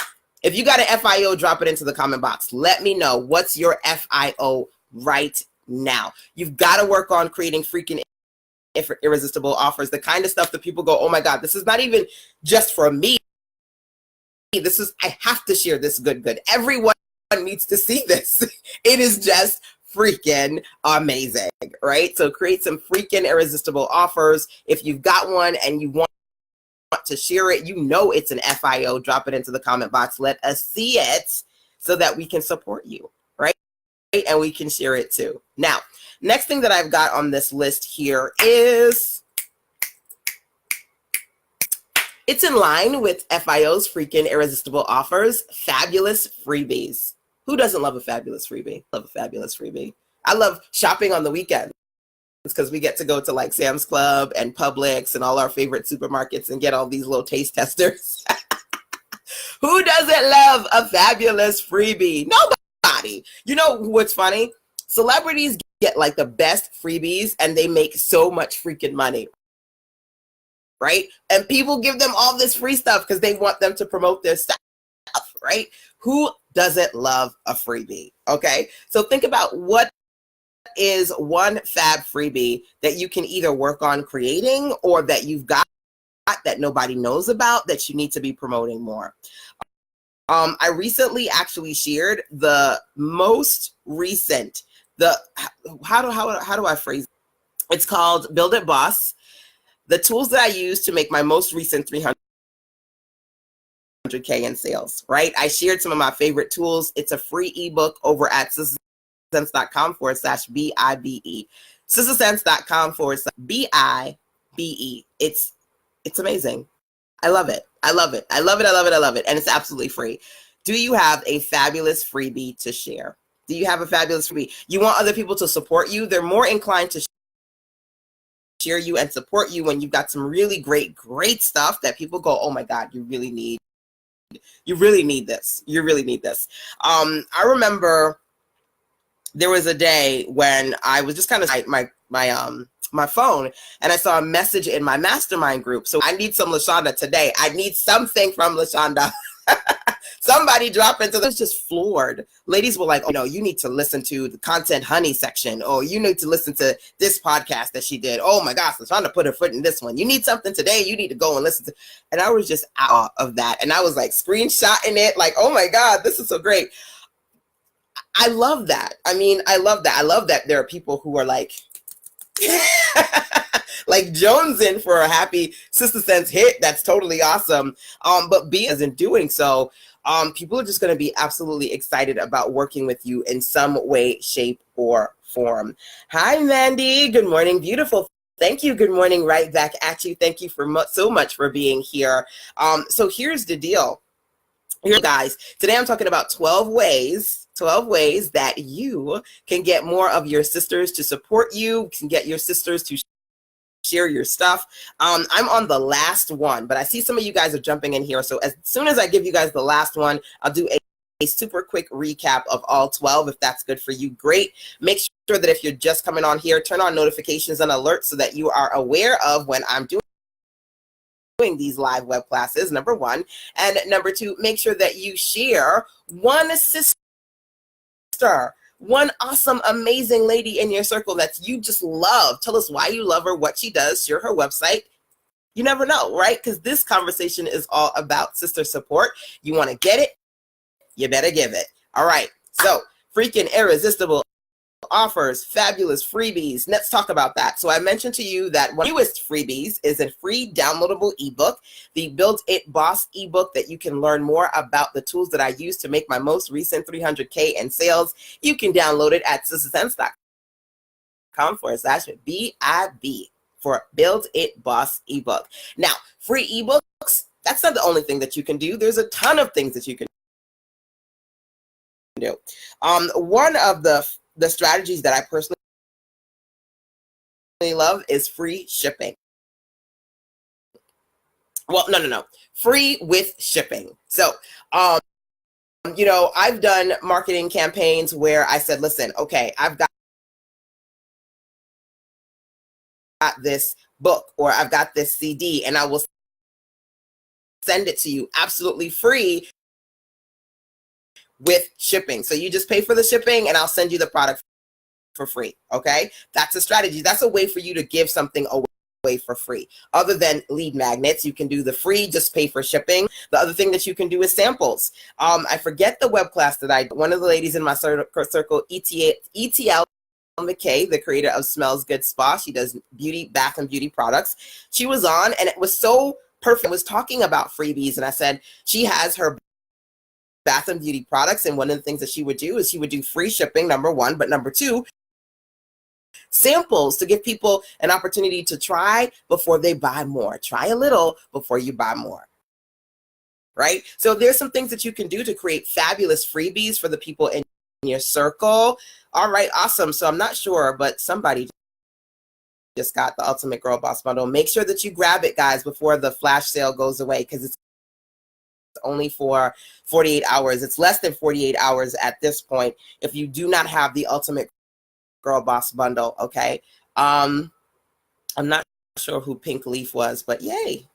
If you got an FIO, drop it into the comment box. Let me know what's your FIO right now. You've got to work on creating freaking irresistible offers, the kind of stuff that people go, oh my God, this is not even just for me. This is, I have to share this good. Everyone needs to see this. It is just freaking amazing, right? So create some freaking irresistible offers. If you've got one and you want to share it, you know it's an FIO, drop it into the comment box. Let us see it so that we can support you, right? And we can share it too. Now, next thing that I've got on this list here is, it's in line with FIO's freaking irresistible offers, fabulous freebies. Who doesn't love a fabulous freebie? Love a fabulous freebie. I love shopping on the weekends because we get to go to like Sam's Club and Publix and all our favorite supermarkets and get all these little taste testers. Who doesn't love a fabulous freebie? Nobody. You know what's funny? Celebrities get like the best freebies and they make so much freaking money, right? And people give them all this free stuff because they want them to promote their stuff, right? Who doesn't love a freebie? Okay, so think about what is one fab freebie that you can either work on creating or that you've got that nobody knows about that you need to be promoting more. I recently actually shared the most recent, how do I phrase it? It's called Build It Boss, the tools that I use to make my most recent 300K in sales, right? I shared some of my favorite tools. It's a free ebook over at sistersense.com/BIBE. sistersense.com/BIBE. It's amazing. I love it. I love it. I love it. I love it. I love it. And it's absolutely free. Do you have a fabulous freebie to share? Do you have a fabulous freebie? You want other people to support you? They're more inclined to share you and support you when you've got some really great stuff that people go, oh my God, you really need this. You really need this. I remember there was a day when I was just kind of my phone, and I saw a message in my mastermind group. So I need some LaShanda today. I need something from LaShanda. Somebody drop into this. Just floored. Ladies were like, you need to listen to the Content Honey section, or you need to listen to this podcast that she did. Oh my gosh, LaShanda put her foot in this one. You need something today. You need to go and listen to. And I was just out of that. And I was like screenshotting it like, oh my God, this is so great. I love that. I love that. I love that there are people who are like, like jonesing for a happy Sister Sense hit. That's totally awesome. But as in doing so, people are just going to be absolutely excited about working with you in some way, shape, or form. Hi, Mandy. Good morning, beautiful. Thank you. Good morning. Right back at you. Thank you so much for being here. So here's the deal. Here, guys, today I'm talking about 12 ways that you can get more of your sisters to support you, can get your sisters to share your stuff. I'm on the last one, but I see some of you guys are jumping in here. So as soon as I give you guys the last one, I'll do a super quick recap of all 12. If that's good for you, great. Make sure that if you're just coming on here, turn on notifications and alerts so that you are aware of when I'm doing these live web classes, number one. And number two, make sure that you share one sister, one awesome, amazing lady in your circle that you just love. Tell us why you love her, what she does, share her website. You never know, right? Because this conversation is all about sister support. You want to get it, you better give it. All right, so freaking irresistible offers, fabulous freebies. Let's talk about that. So I mentioned to you that one of the newest freebies is a free downloadable ebook, the Build It Boss ebook that you can learn more about the tools that I use to make my most recent 300K in sales. You can download it at sistersense.com/BIB for Build It Boss ebook. Now, free ebooks, that's not the only thing that you can do. There's a ton of things that you can do. One of the strategies that I personally love is free shipping. Well, no. Free with shipping. So, I've done marketing campaigns where I said, listen, okay, I've got this book or I've got this CD and I will send it to you absolutely free with shipping. So you just pay for the shipping and I'll send you the product for free. Okay. That's a strategy. That's a way for you to give something away for free. Other than lead magnets, you can do the free, just pay for shipping. The other thing that you can do is samples. I forget the web class that one of the ladies in my circle, ETL McKay, the creator of Smells Good Spa. She does bath and beauty products. She was on and it was so perfect. I was talking about freebies and I said, she has her bath and beauty products, and one of the things that she would do is she would do free shipping, number one, but number two, samples to give people an opportunity to try before they buy more. Try a little before you buy more, right? So there's some things that you can do to create fabulous freebies for the people in your circle. All right, awesome. So I'm not sure, but somebody just got the Ultimate Girl Boss Bundle. Make sure that you grab it, guys, before the flash sale goes away, because it's only for 48 hours. It's less than 48 hours at this point if you do not have the Ultimate Girl Boss Bundle, okay? I'm not sure who Pink Leaf was, but yay.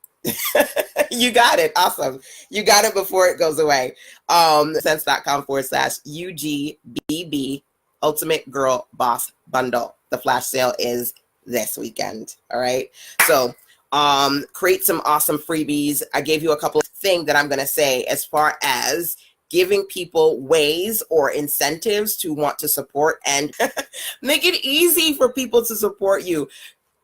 You got it. Awesome. You got it before it goes away. Sense.com/UGBB Ultimate Girl Boss Bundle. The flash sale is this weekend. All right. So create some awesome freebies. I gave you a couple of things that I'm going to say as far as giving people ways or incentives to want to support and make it easy for people to support you.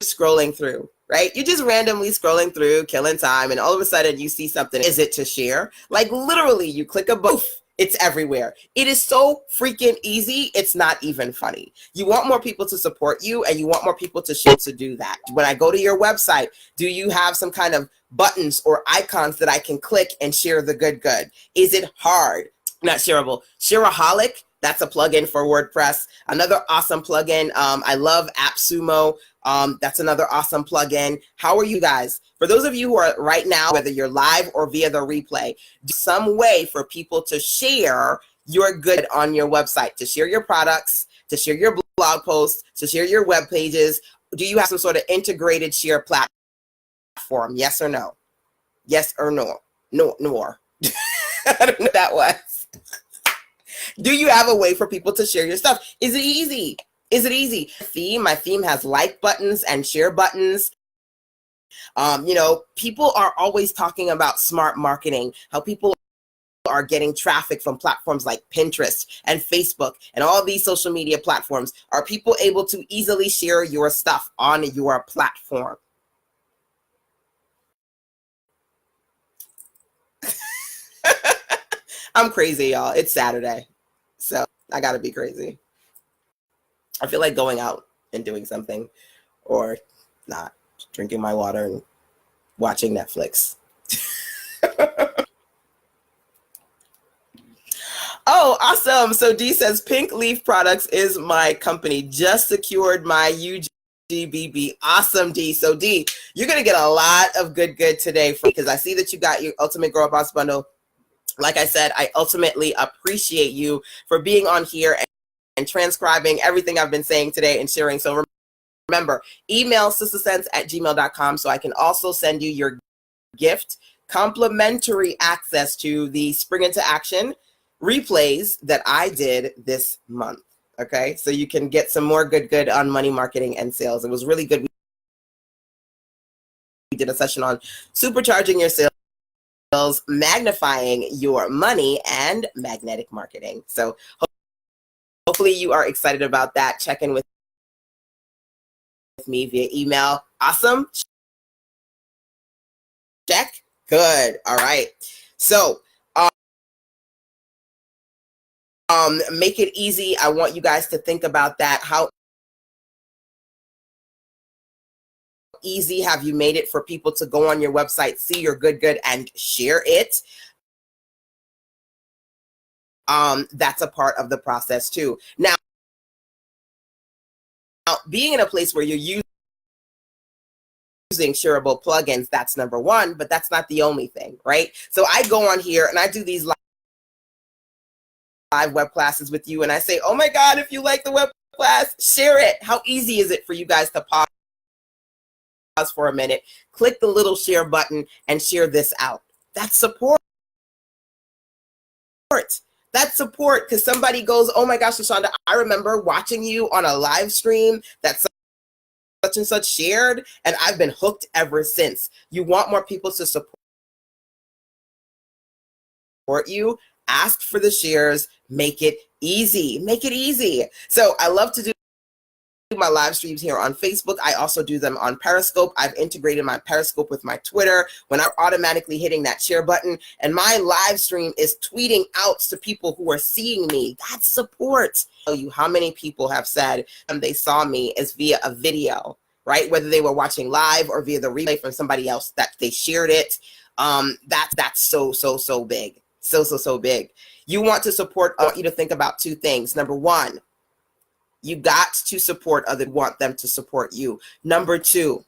Scrolling through, right? You're just randomly scrolling through, killing time, and all of a sudden you see something. Is it to share? Like literally you click a button, it's everywhere. It is so freaking easy. It's not even funny. You want more people to support you and you want more people to share to do that. When I go to your website, do you have some kind of buttons or icons that I can click and share the good? Is it hard? Not shareable. Shareaholic, that's a plugin for WordPress. Another awesome plugin. I love AppSumo. That's another awesome plugin. How are you guys? For those of you who are right now, whether you're live or via the replay, do some way for people to share your good on your website, to share your products, to share your blog posts, to share your web pages? Do you have some sort of integrated share platform? Yes or no? Yes or no? No, nor. I don't know what that was. Do you have a way for people to share your stuff? Is it easy? Is it easy? My theme has like buttons and share buttons. People are always talking about smart marketing, how people are getting traffic from platforms like Pinterest and Facebook and all these social media platforms. Are people able to easily share your stuff on your platform? I'm crazy, y'all. It's Saturday, so I gotta be crazy. I feel like going out and doing something, or not, drinking my water and watching Netflix. Oh, awesome. So D says Pink Leaf Products is my company. Just secured my UGBB. Awesome, D. So D, you're going to get a lot of good today because I see that you got your Ultimate Girl Boss Bundle. Like I said, I ultimately appreciate you for being on here and transcribing everything I've been saying today and sharing. So remember, email sistersense@gmail.com so I can also send you your gift, complimentary access to the Spring Into Action replays that I did this month. Okay, so you can get some more good on money marketing and sales. It was really good. We did a session on supercharging your sales, magnifying your money, and magnetic marketing. So hopefully you are excited about that. Check in with me via email. Awesome. Check. Good. All right. So make it easy. I want you guys to think about that. How easy have you made it for people to go on your website, see your good, and share it? That's a part of the process too. Now, being in a place where you're using shareable plugins, that's number one, but that's not the only thing, right? So I go on here and I do these live web classes with you, and I say, oh my God, if you like the web class, share it. How easy is it for you guys to pause for a minute, click the little share button, and share this out? That's support. That's support, because somebody goes, oh my gosh, LaShanda, I remember watching you on a live stream that such and such shared, and I've been hooked ever since. You want more people to support you, ask for the shares, make it easy. Make it easy. So I love to do my live streams here on Facebook. I also do them on Periscope. I've integrated my Periscope with my Twitter when I'm automatically hitting that share button, and my live stream is tweeting out to people who are seeing me. That's support. I'll tell you how many people have said they saw me is via a video, right? Whether they were watching live or via the replay from somebody else that they shared it. That's so big. So big. You want to support, I want you to think about two things. Number one, you got to support others, want them to support you. Number two,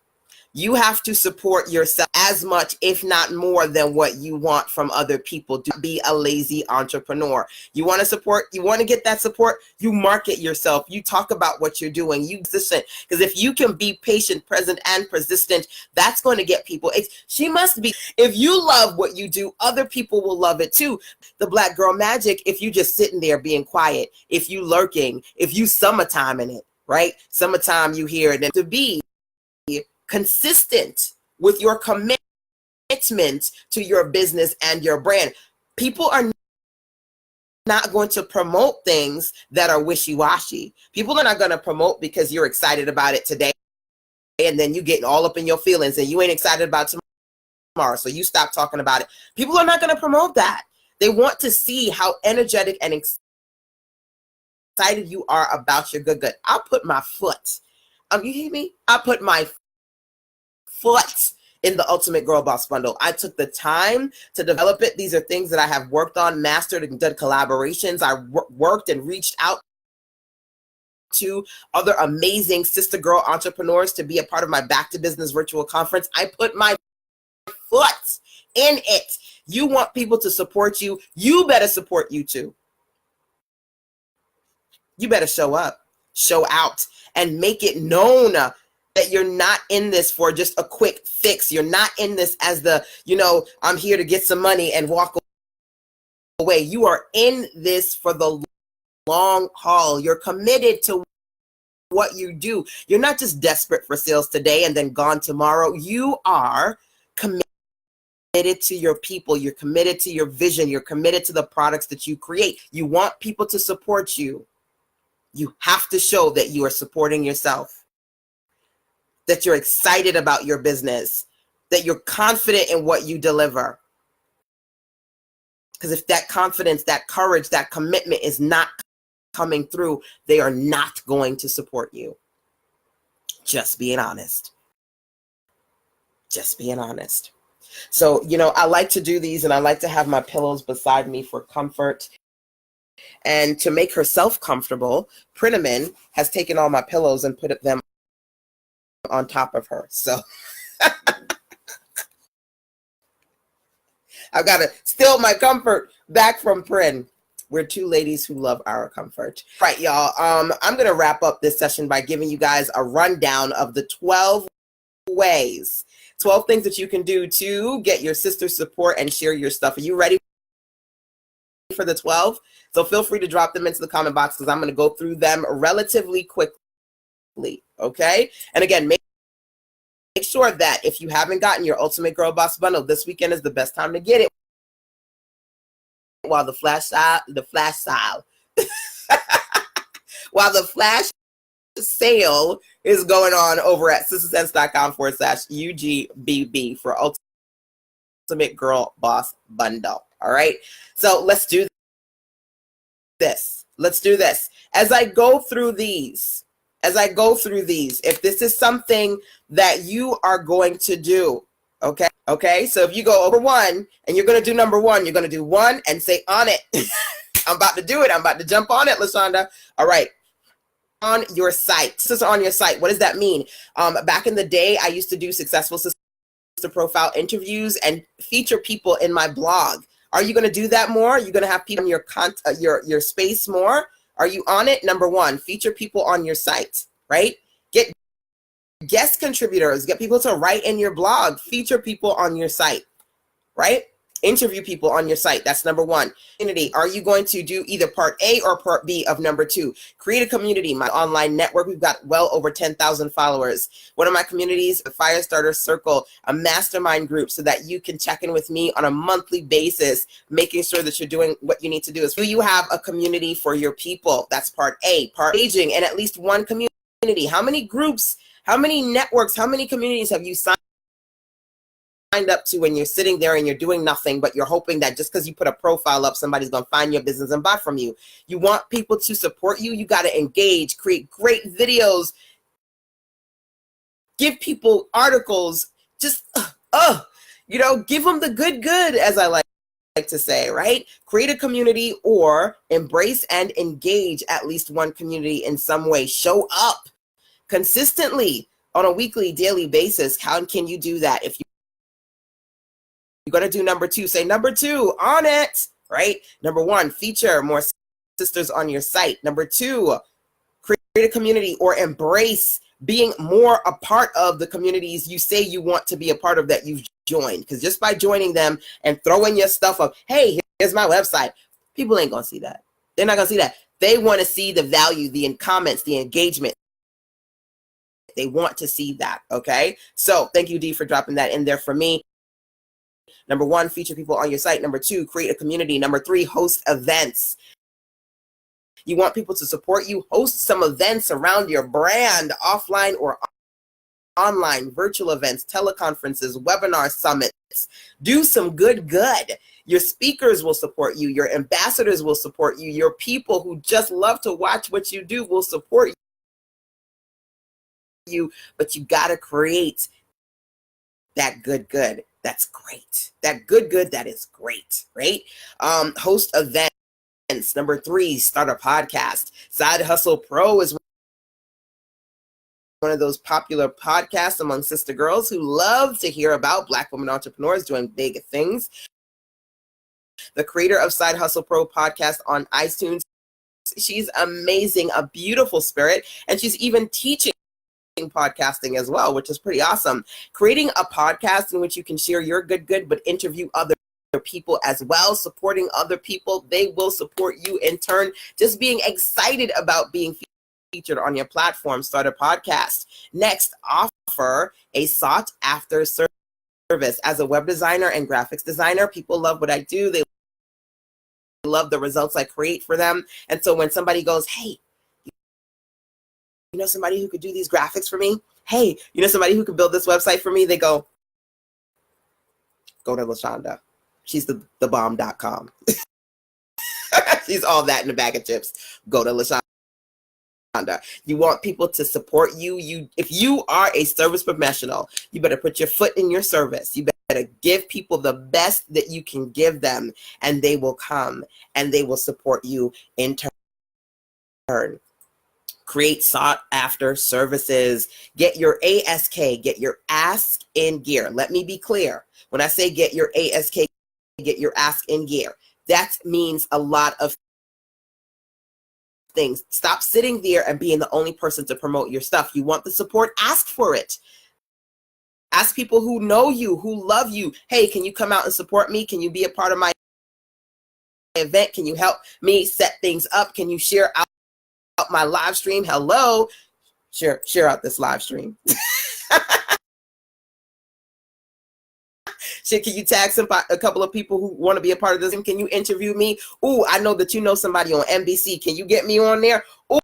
you have to support yourself as much, if not more, than what you want from other people. Do be a lazy entrepreneur. You want to support, you want to get that support, you market yourself. You talk about what you're doing. You persistent, because if you can be patient, present, and persistent, that's going to get people. She must be. If you love what you do, other people will love it too. The Black Girl Magic, if you just sitting there being quiet, if you lurking, if you summertime in it, right? Summertime you hear it. And to be consistent with your commitment to your business and your brand. People are not going to promote things that are wishy-washy. People are not going to promote because you're excited about it today and then you getting all up in your feelings and you ain't excited about tomorrow, so you stop talking about it. People are not going to promote that. They want to see how energetic and excited you are about your good. I'll put my foot, you hear me? I put my foot in the Ultimate Girl Boss Bundle. I took the time to develop it. These are things that I have worked on, mastered, and done collaborations. I worked and reached out to other amazing sister girl entrepreneurs to be a part of my Back to Business virtual conference. I put my foot in it. You want people to support you. You better support you too. You better show up. show out and make it known that you're not in this for just a quick fix. You're not in this as the, I'm here to get some money and walk away. You are in this for the long haul. You're committed to what you do. You're not just desperate for sales today and then gone tomorrow. You are committed to your people. You're committed to your vision. You're committed to the products that you create. You want people to support you. You have to show that you are supporting yourself, that you're excited about your business, that you're confident in what you deliver. Because if that confidence, that courage, that commitment is not coming through, they are not going to support you. Just being honest. Just being honest. So, I like to do these, and I like to have my pillows beside me for comfort. And to make herself comfortable, Prinaman has taken all my pillows and put them on top of her. So I've got to steal my comfort back from Prin. We're two ladies who love our comfort. Right, y'all. I'm going to wrap up this session by giving you guys a rundown of the 12 ways, 12 things that you can do to get your sister support and share your stuff. Are you ready for the 12? So feel free to drop them into the comment box because I'm going to go through them relatively quickly. Okay? And again, make sure that if you haven't gotten your Ultimate Girl Boss bundle, this weekend is the best time to get it while the flash sale is going on over at sistersense.com/UGBB for Ultimate Girl Boss bundle. All right? So let's do this. Let's do this. As I go through these, if this is something that you are going to do, okay? So if you go over one and you're going to do number one, you're going to do one and say on it. I'm about to do it. I'm about to jump on it, LaShanda. All right. On your site. This is on your site. What does that mean? Back in the day, I used to do successful sister profile interviews and feature people in my blog. Are you going to do that more? Are you going to have people in your space more? Are you on it? Number one, feature people on your site, right? Get guest contributors, get people to write in your blog, feature people on your site, right? Interview people on your site. That's number one. Community. Are you going to do either part A or part B of number two? Create a community. My online network, we've got well over 10,000 followers. One of my communities, a Firestarter Circle, a mastermind group so that you can check in with me on a monthly basis, making sure that you're doing what you need to do. Do you have a community for your people? That's part A. Part aging and at least one community. How many groups, how many networks, how many communities have you signed up to when you're sitting there and you're doing nothing, but you're hoping that just because you put a profile up, somebody's going to find your business and buy from you? You want people to support you. You got to engage, create great videos, give people articles, just, give them the good, as I like to say, right? Create a community or embrace and engage at least one community in some way. Show up consistently on a weekly, daily basis. How can you do that? If you're going to do number two, say number two, on it, right? Number one, feature more sisters on your site. Number two, create a community or embrace being more a part of the communities you say you want to be a part of that you've joined. Because just by joining them and throwing your stuff up, hey, here's my website, people ain't going to see that. They're not going to see that. They want to see the value, the comments, the engagement. They want to see that, okay? So thank you, Dee, for dropping that in there for me. Number one, feature people on your site. Number two, create a community. Number three, host events. You want people to support you? Host some events around your brand, offline or online, virtual events, teleconferences, webinar summits. Do some good. Your speakers will support you. Your ambassadors will support you. Your people who just love to watch what you do will support you. But you got to create that good. That's great. That good, that is great, right? Host events. Number three, start a podcast. Side Hustle Pro is one of those popular podcasts among sister girls who love to hear about Black women entrepreneurs doing big things. The creator of Side Hustle Pro podcast on iTunes She's amazing, a beautiful spirit, and she's even teaching podcasting as well, which is pretty awesome. Creating a podcast in which you can share your good, but interview other people as well, supporting other people. They will support you in turn. Just being excited about being featured on your platform. Start a podcast. Next, offer a sought after service. As a web designer and graphics designer, people love what I do. They love the results I create for them. And so when somebody goes, hey, you know somebody who could do these graphics for me? Hey, you know somebody who could build this website for me? They go to LaShanda. She's the bomb.com. She's all that in a bag of chips. Go to LaShanda. You want people to support you. If you are a service professional, you better put your foot in your service. You better give people the best that you can give them, and they will come and they will support you in turn. Create sought after services. Get your ASK, get your ask in gear. Let me be clear. When I say get your ASK, get your ask in gear, that means a lot of things. Stop sitting there and being the only person to promote your stuff. You want the support? Ask for it. Ask people who know you, who love you. Hey, can you come out and support me? Can you be a part of my event? Can you help me set things up? Can you share out my live stream? Hello, share out this live stream. Can you tag a couple of people who want to be a part of this? Can you interview me? Oh, I know that you know somebody on NBC. Can you get me on there? Oh,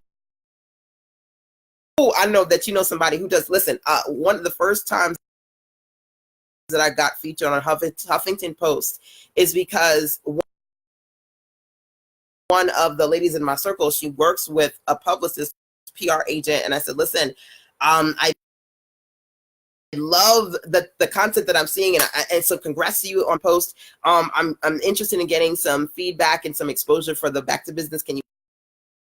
I know that you know somebody who does. Listen, one of the first times that I got featured on Huffington Post is because one of the ladies in my circle, she works with a publicist, PR agent, and I said, listen, I love the content that I'm seeing, and so congrats to you on Post. I'm interested in getting some feedback and some exposure for the Back to Business. Can you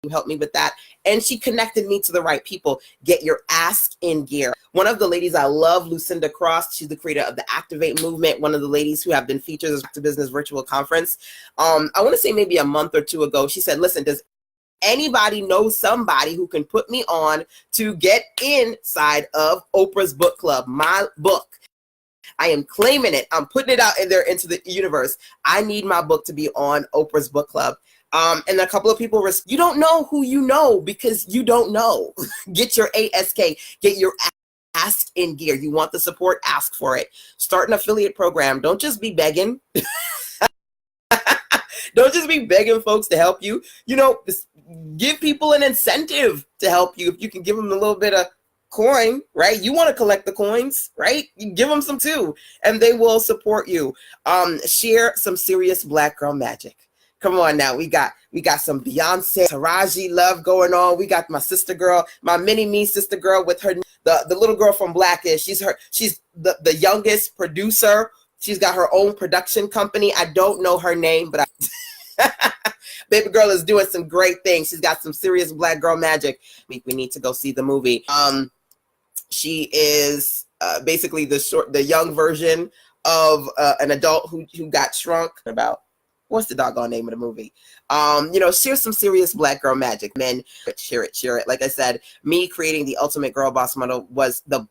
help me with that? And she connected me to the right people. Get your ask in gear. One of the ladies I love, LaShanda Cross, she's the creator of the Activate movement, one of the ladies who have been featured as Back to Business virtual conference. I want to say maybe a month or two ago, she said, listen, does anybody know somebody who can put me on to get inside of Oprah's book club? My book. I am claiming it. I'm putting it out in there into the universe. I need my book to be on Oprah's book club. And a couple of people were, you don't know who you know because you don't know. Get your ASK, get your ask in gear. You want the support? Ask for it. Start an affiliate program. Don't just be begging. Don't just be begging folks to help you. You know, give people an incentive to help you. If you can give them a little bit of coin, right? You want to collect the coins, right? You give them some too, and they will support you. Share some serious Black girl magic. Come on now, we got some Beyonce, Taraji love going on. We got my sister girl, my mini-me sister girl with her, the little girl from Blackish. She's the youngest producer. She's got her own production company. I don't know her name, but baby girl is doing some great things. She's got some serious Black girl magic. We need to go see the movie. She is basically the young version of an adult who got shrunk. About what's the doggone name of the movie? Share some serious Black girl magic. Men, share it. Like I said, me creating the Ultimate Girl Boss Bundle was the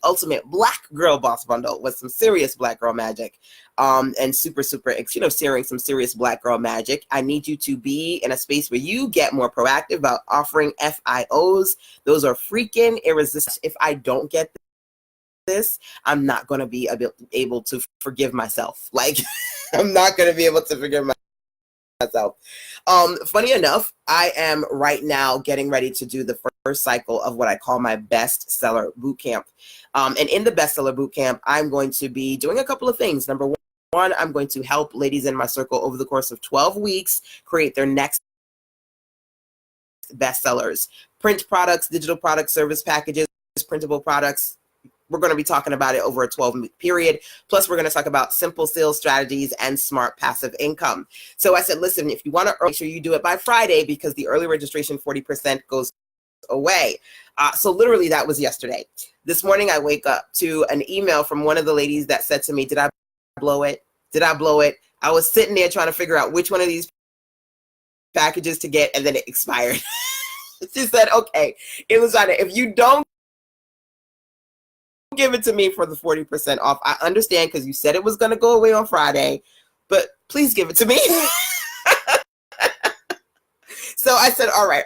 Ultimate Black Girl Boss Bundle was some serious Black girl magic. And super, sharing some serious Black girl magic. I need you to be in a space where you get more proactive about offering FIOs. Those are freaking irresistible. If I don't get this, I'm not going to be able to forgive myself. Like, I'm not going to be able to forgive myself. Funny enough, I am right now getting ready to do the first cycle of what I call my bestseller bootcamp. And in the bestseller bootcamp, I'm going to be doing a couple of things. Number one, I'm going to help ladies in my circle over the course of 12 weeks create their next bestsellers. Print products, digital products, service packages, printable products. We're going to be talking about it over a 12-week period. Plus, we're going to talk about simple sales strategies and smart passive income. So I said, listen, if you want to, make sure you do it by Friday because the early registration 40% goes away. So literally that was yesterday. This morning, I wake up to an email from one of the ladies that said to me, did I blow it? Did I blow it? I was sitting there trying to figure out which one of these packages to get, and then it expired. She said, okay, LaShanda, if you don't give it to me for the 40% off, I understand because you said it was going to go away on Friday, but please give it to me. So I said, all right.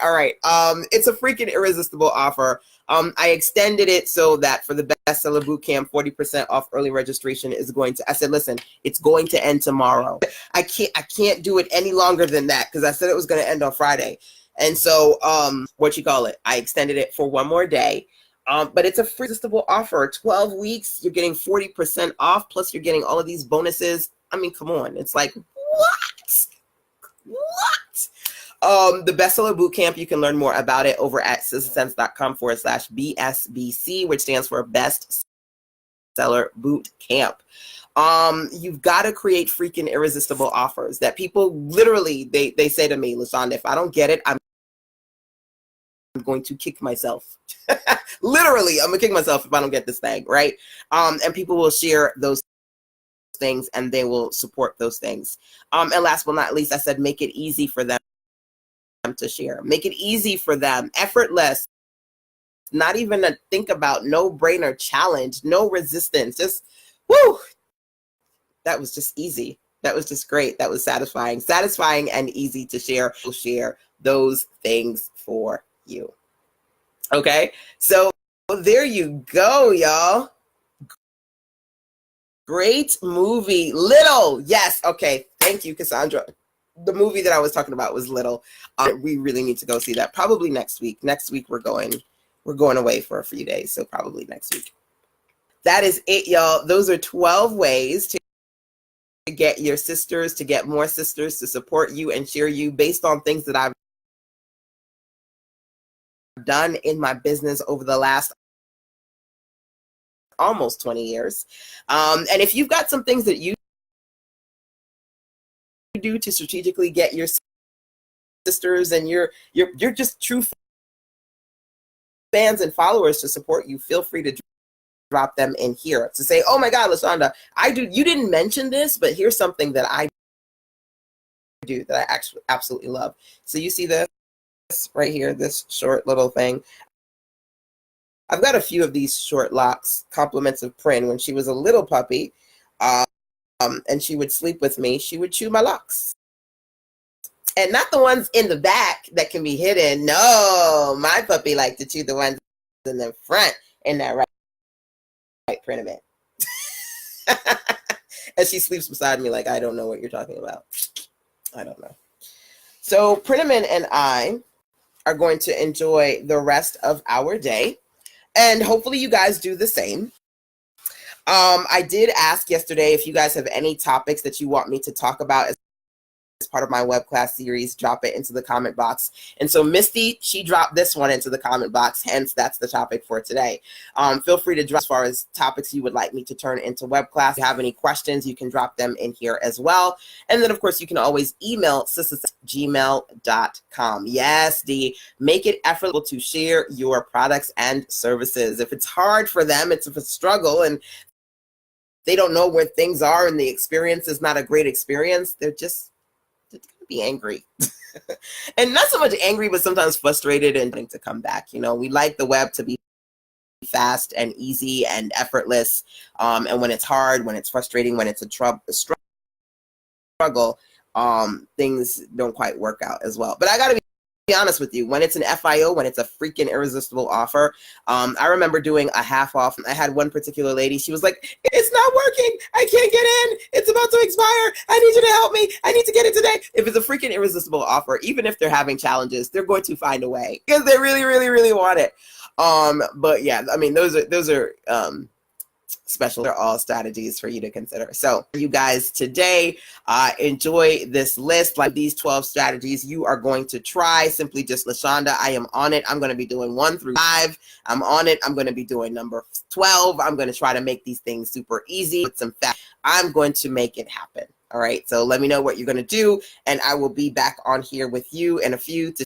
It's a freaking irresistible offer. I extended it so that for the bestseller bootcamp, 40% off early registration is going to, I said, listen, it's going to end tomorrow. I can't do it any longer than that because I said it was going to end on Friday. And so, I extended it for one more day. But it's a irresistible offer. 12 weeks, you're getting 40% off, plus you're getting all of these bonuses. I mean, come on. It's like, what? The bestseller bootcamp, you can learn more about it over at sistasense.com/BSBC, which stands for Best Seller Boot Camp. You've got to create freaking irresistible offers that people literally, they say to me, LaShanda, if I don't get it, I'm going to kick myself. Literally, I'm gonna kick myself if I don't get this thing, right? And people will share those things and they will support those things. And last but not least, I said, make it easy for them to share. Make it easy for them, effortless, not even a think about, no brainer challenge, no resistance, just woo. That was just easy. That was just great. That was satisfying and easy to share. We'll share those things for you. Okay, so there you go, y'all. Great movie, Little. Yes, okay, thank you, Cassandra. The movie that I was talking about was Little. We really need to go see that. Probably next week. Next week we're going away for a few days, so probably next week. That is it, y'all. Those are 12 ways to get your sisters, to get more sisters to support you and share you based on things that I've done in my business over the last almost 20 years. And if you've got some things that you do to strategically get your sisters and you're just true fans and followers to support you, feel free to drop them in here to say, oh my God, LaShanda, you didn't mention this, but here's something that I do that I actually absolutely love. So you see this right here, this short little thing. I've got a few of these short locks, compliments of Prin. When she was a little puppy, and she would sleep with me, she would chew my locks. And not the ones in the back that can be hidden. No, my puppy liked to chew the ones in the front in that right Prinament. And she sleeps beside me like, I don't know what you're talking about. I don't know. So Prinament and I are going to enjoy the rest of our day. And hopefully you guys do the same. I did ask yesterday if you guys have any topics that you want me to talk about as part of my web class series, drop it into the comment box. And so Misty, she dropped this one into the comment box, hence that's the topic for today. Feel free to drop as far as topics you would like me to turn into web class. If you have any questions, you can drop them in here as well. And then of course you can always email sistasense@gmail.com. Yes, D, make it effortless to share your products and services. If it's hard for them, it's a struggle and they don't know where things are and the experience is not a great experience, they're going to be angry. And not so much angry, but sometimes frustrated and wanting to come back. You know, we like the web to be fast and easy and effortless. And when it's hard, when it's frustrating, when it's a struggle, things don't quite work out as well. But I got to be honest with you, when it's an FIO, when it's a freaking irresistible offer, I remember doing a half off. I had one particular lady, she was like, it's not working, I can't get in, it's about to expire, I need you to help me, I need to get it today. If it's a freaking irresistible offer, even if they're having challenges, they're going to find a way because they really, really, really want it. But yeah, I mean, those are special. They're all strategies for you to consider. So you guys today, enjoy this list. Like these 12 strategies you are going to try. Simply just LaShanda, I am on it. I'm going to be doing 1 through 5. I'm on it. I'm going to be doing number 12. I'm going to try to make these things super easy with some facts. I'm going to make it happen. All right. So let me know what you're going to do. And I will be back on here with you in a few to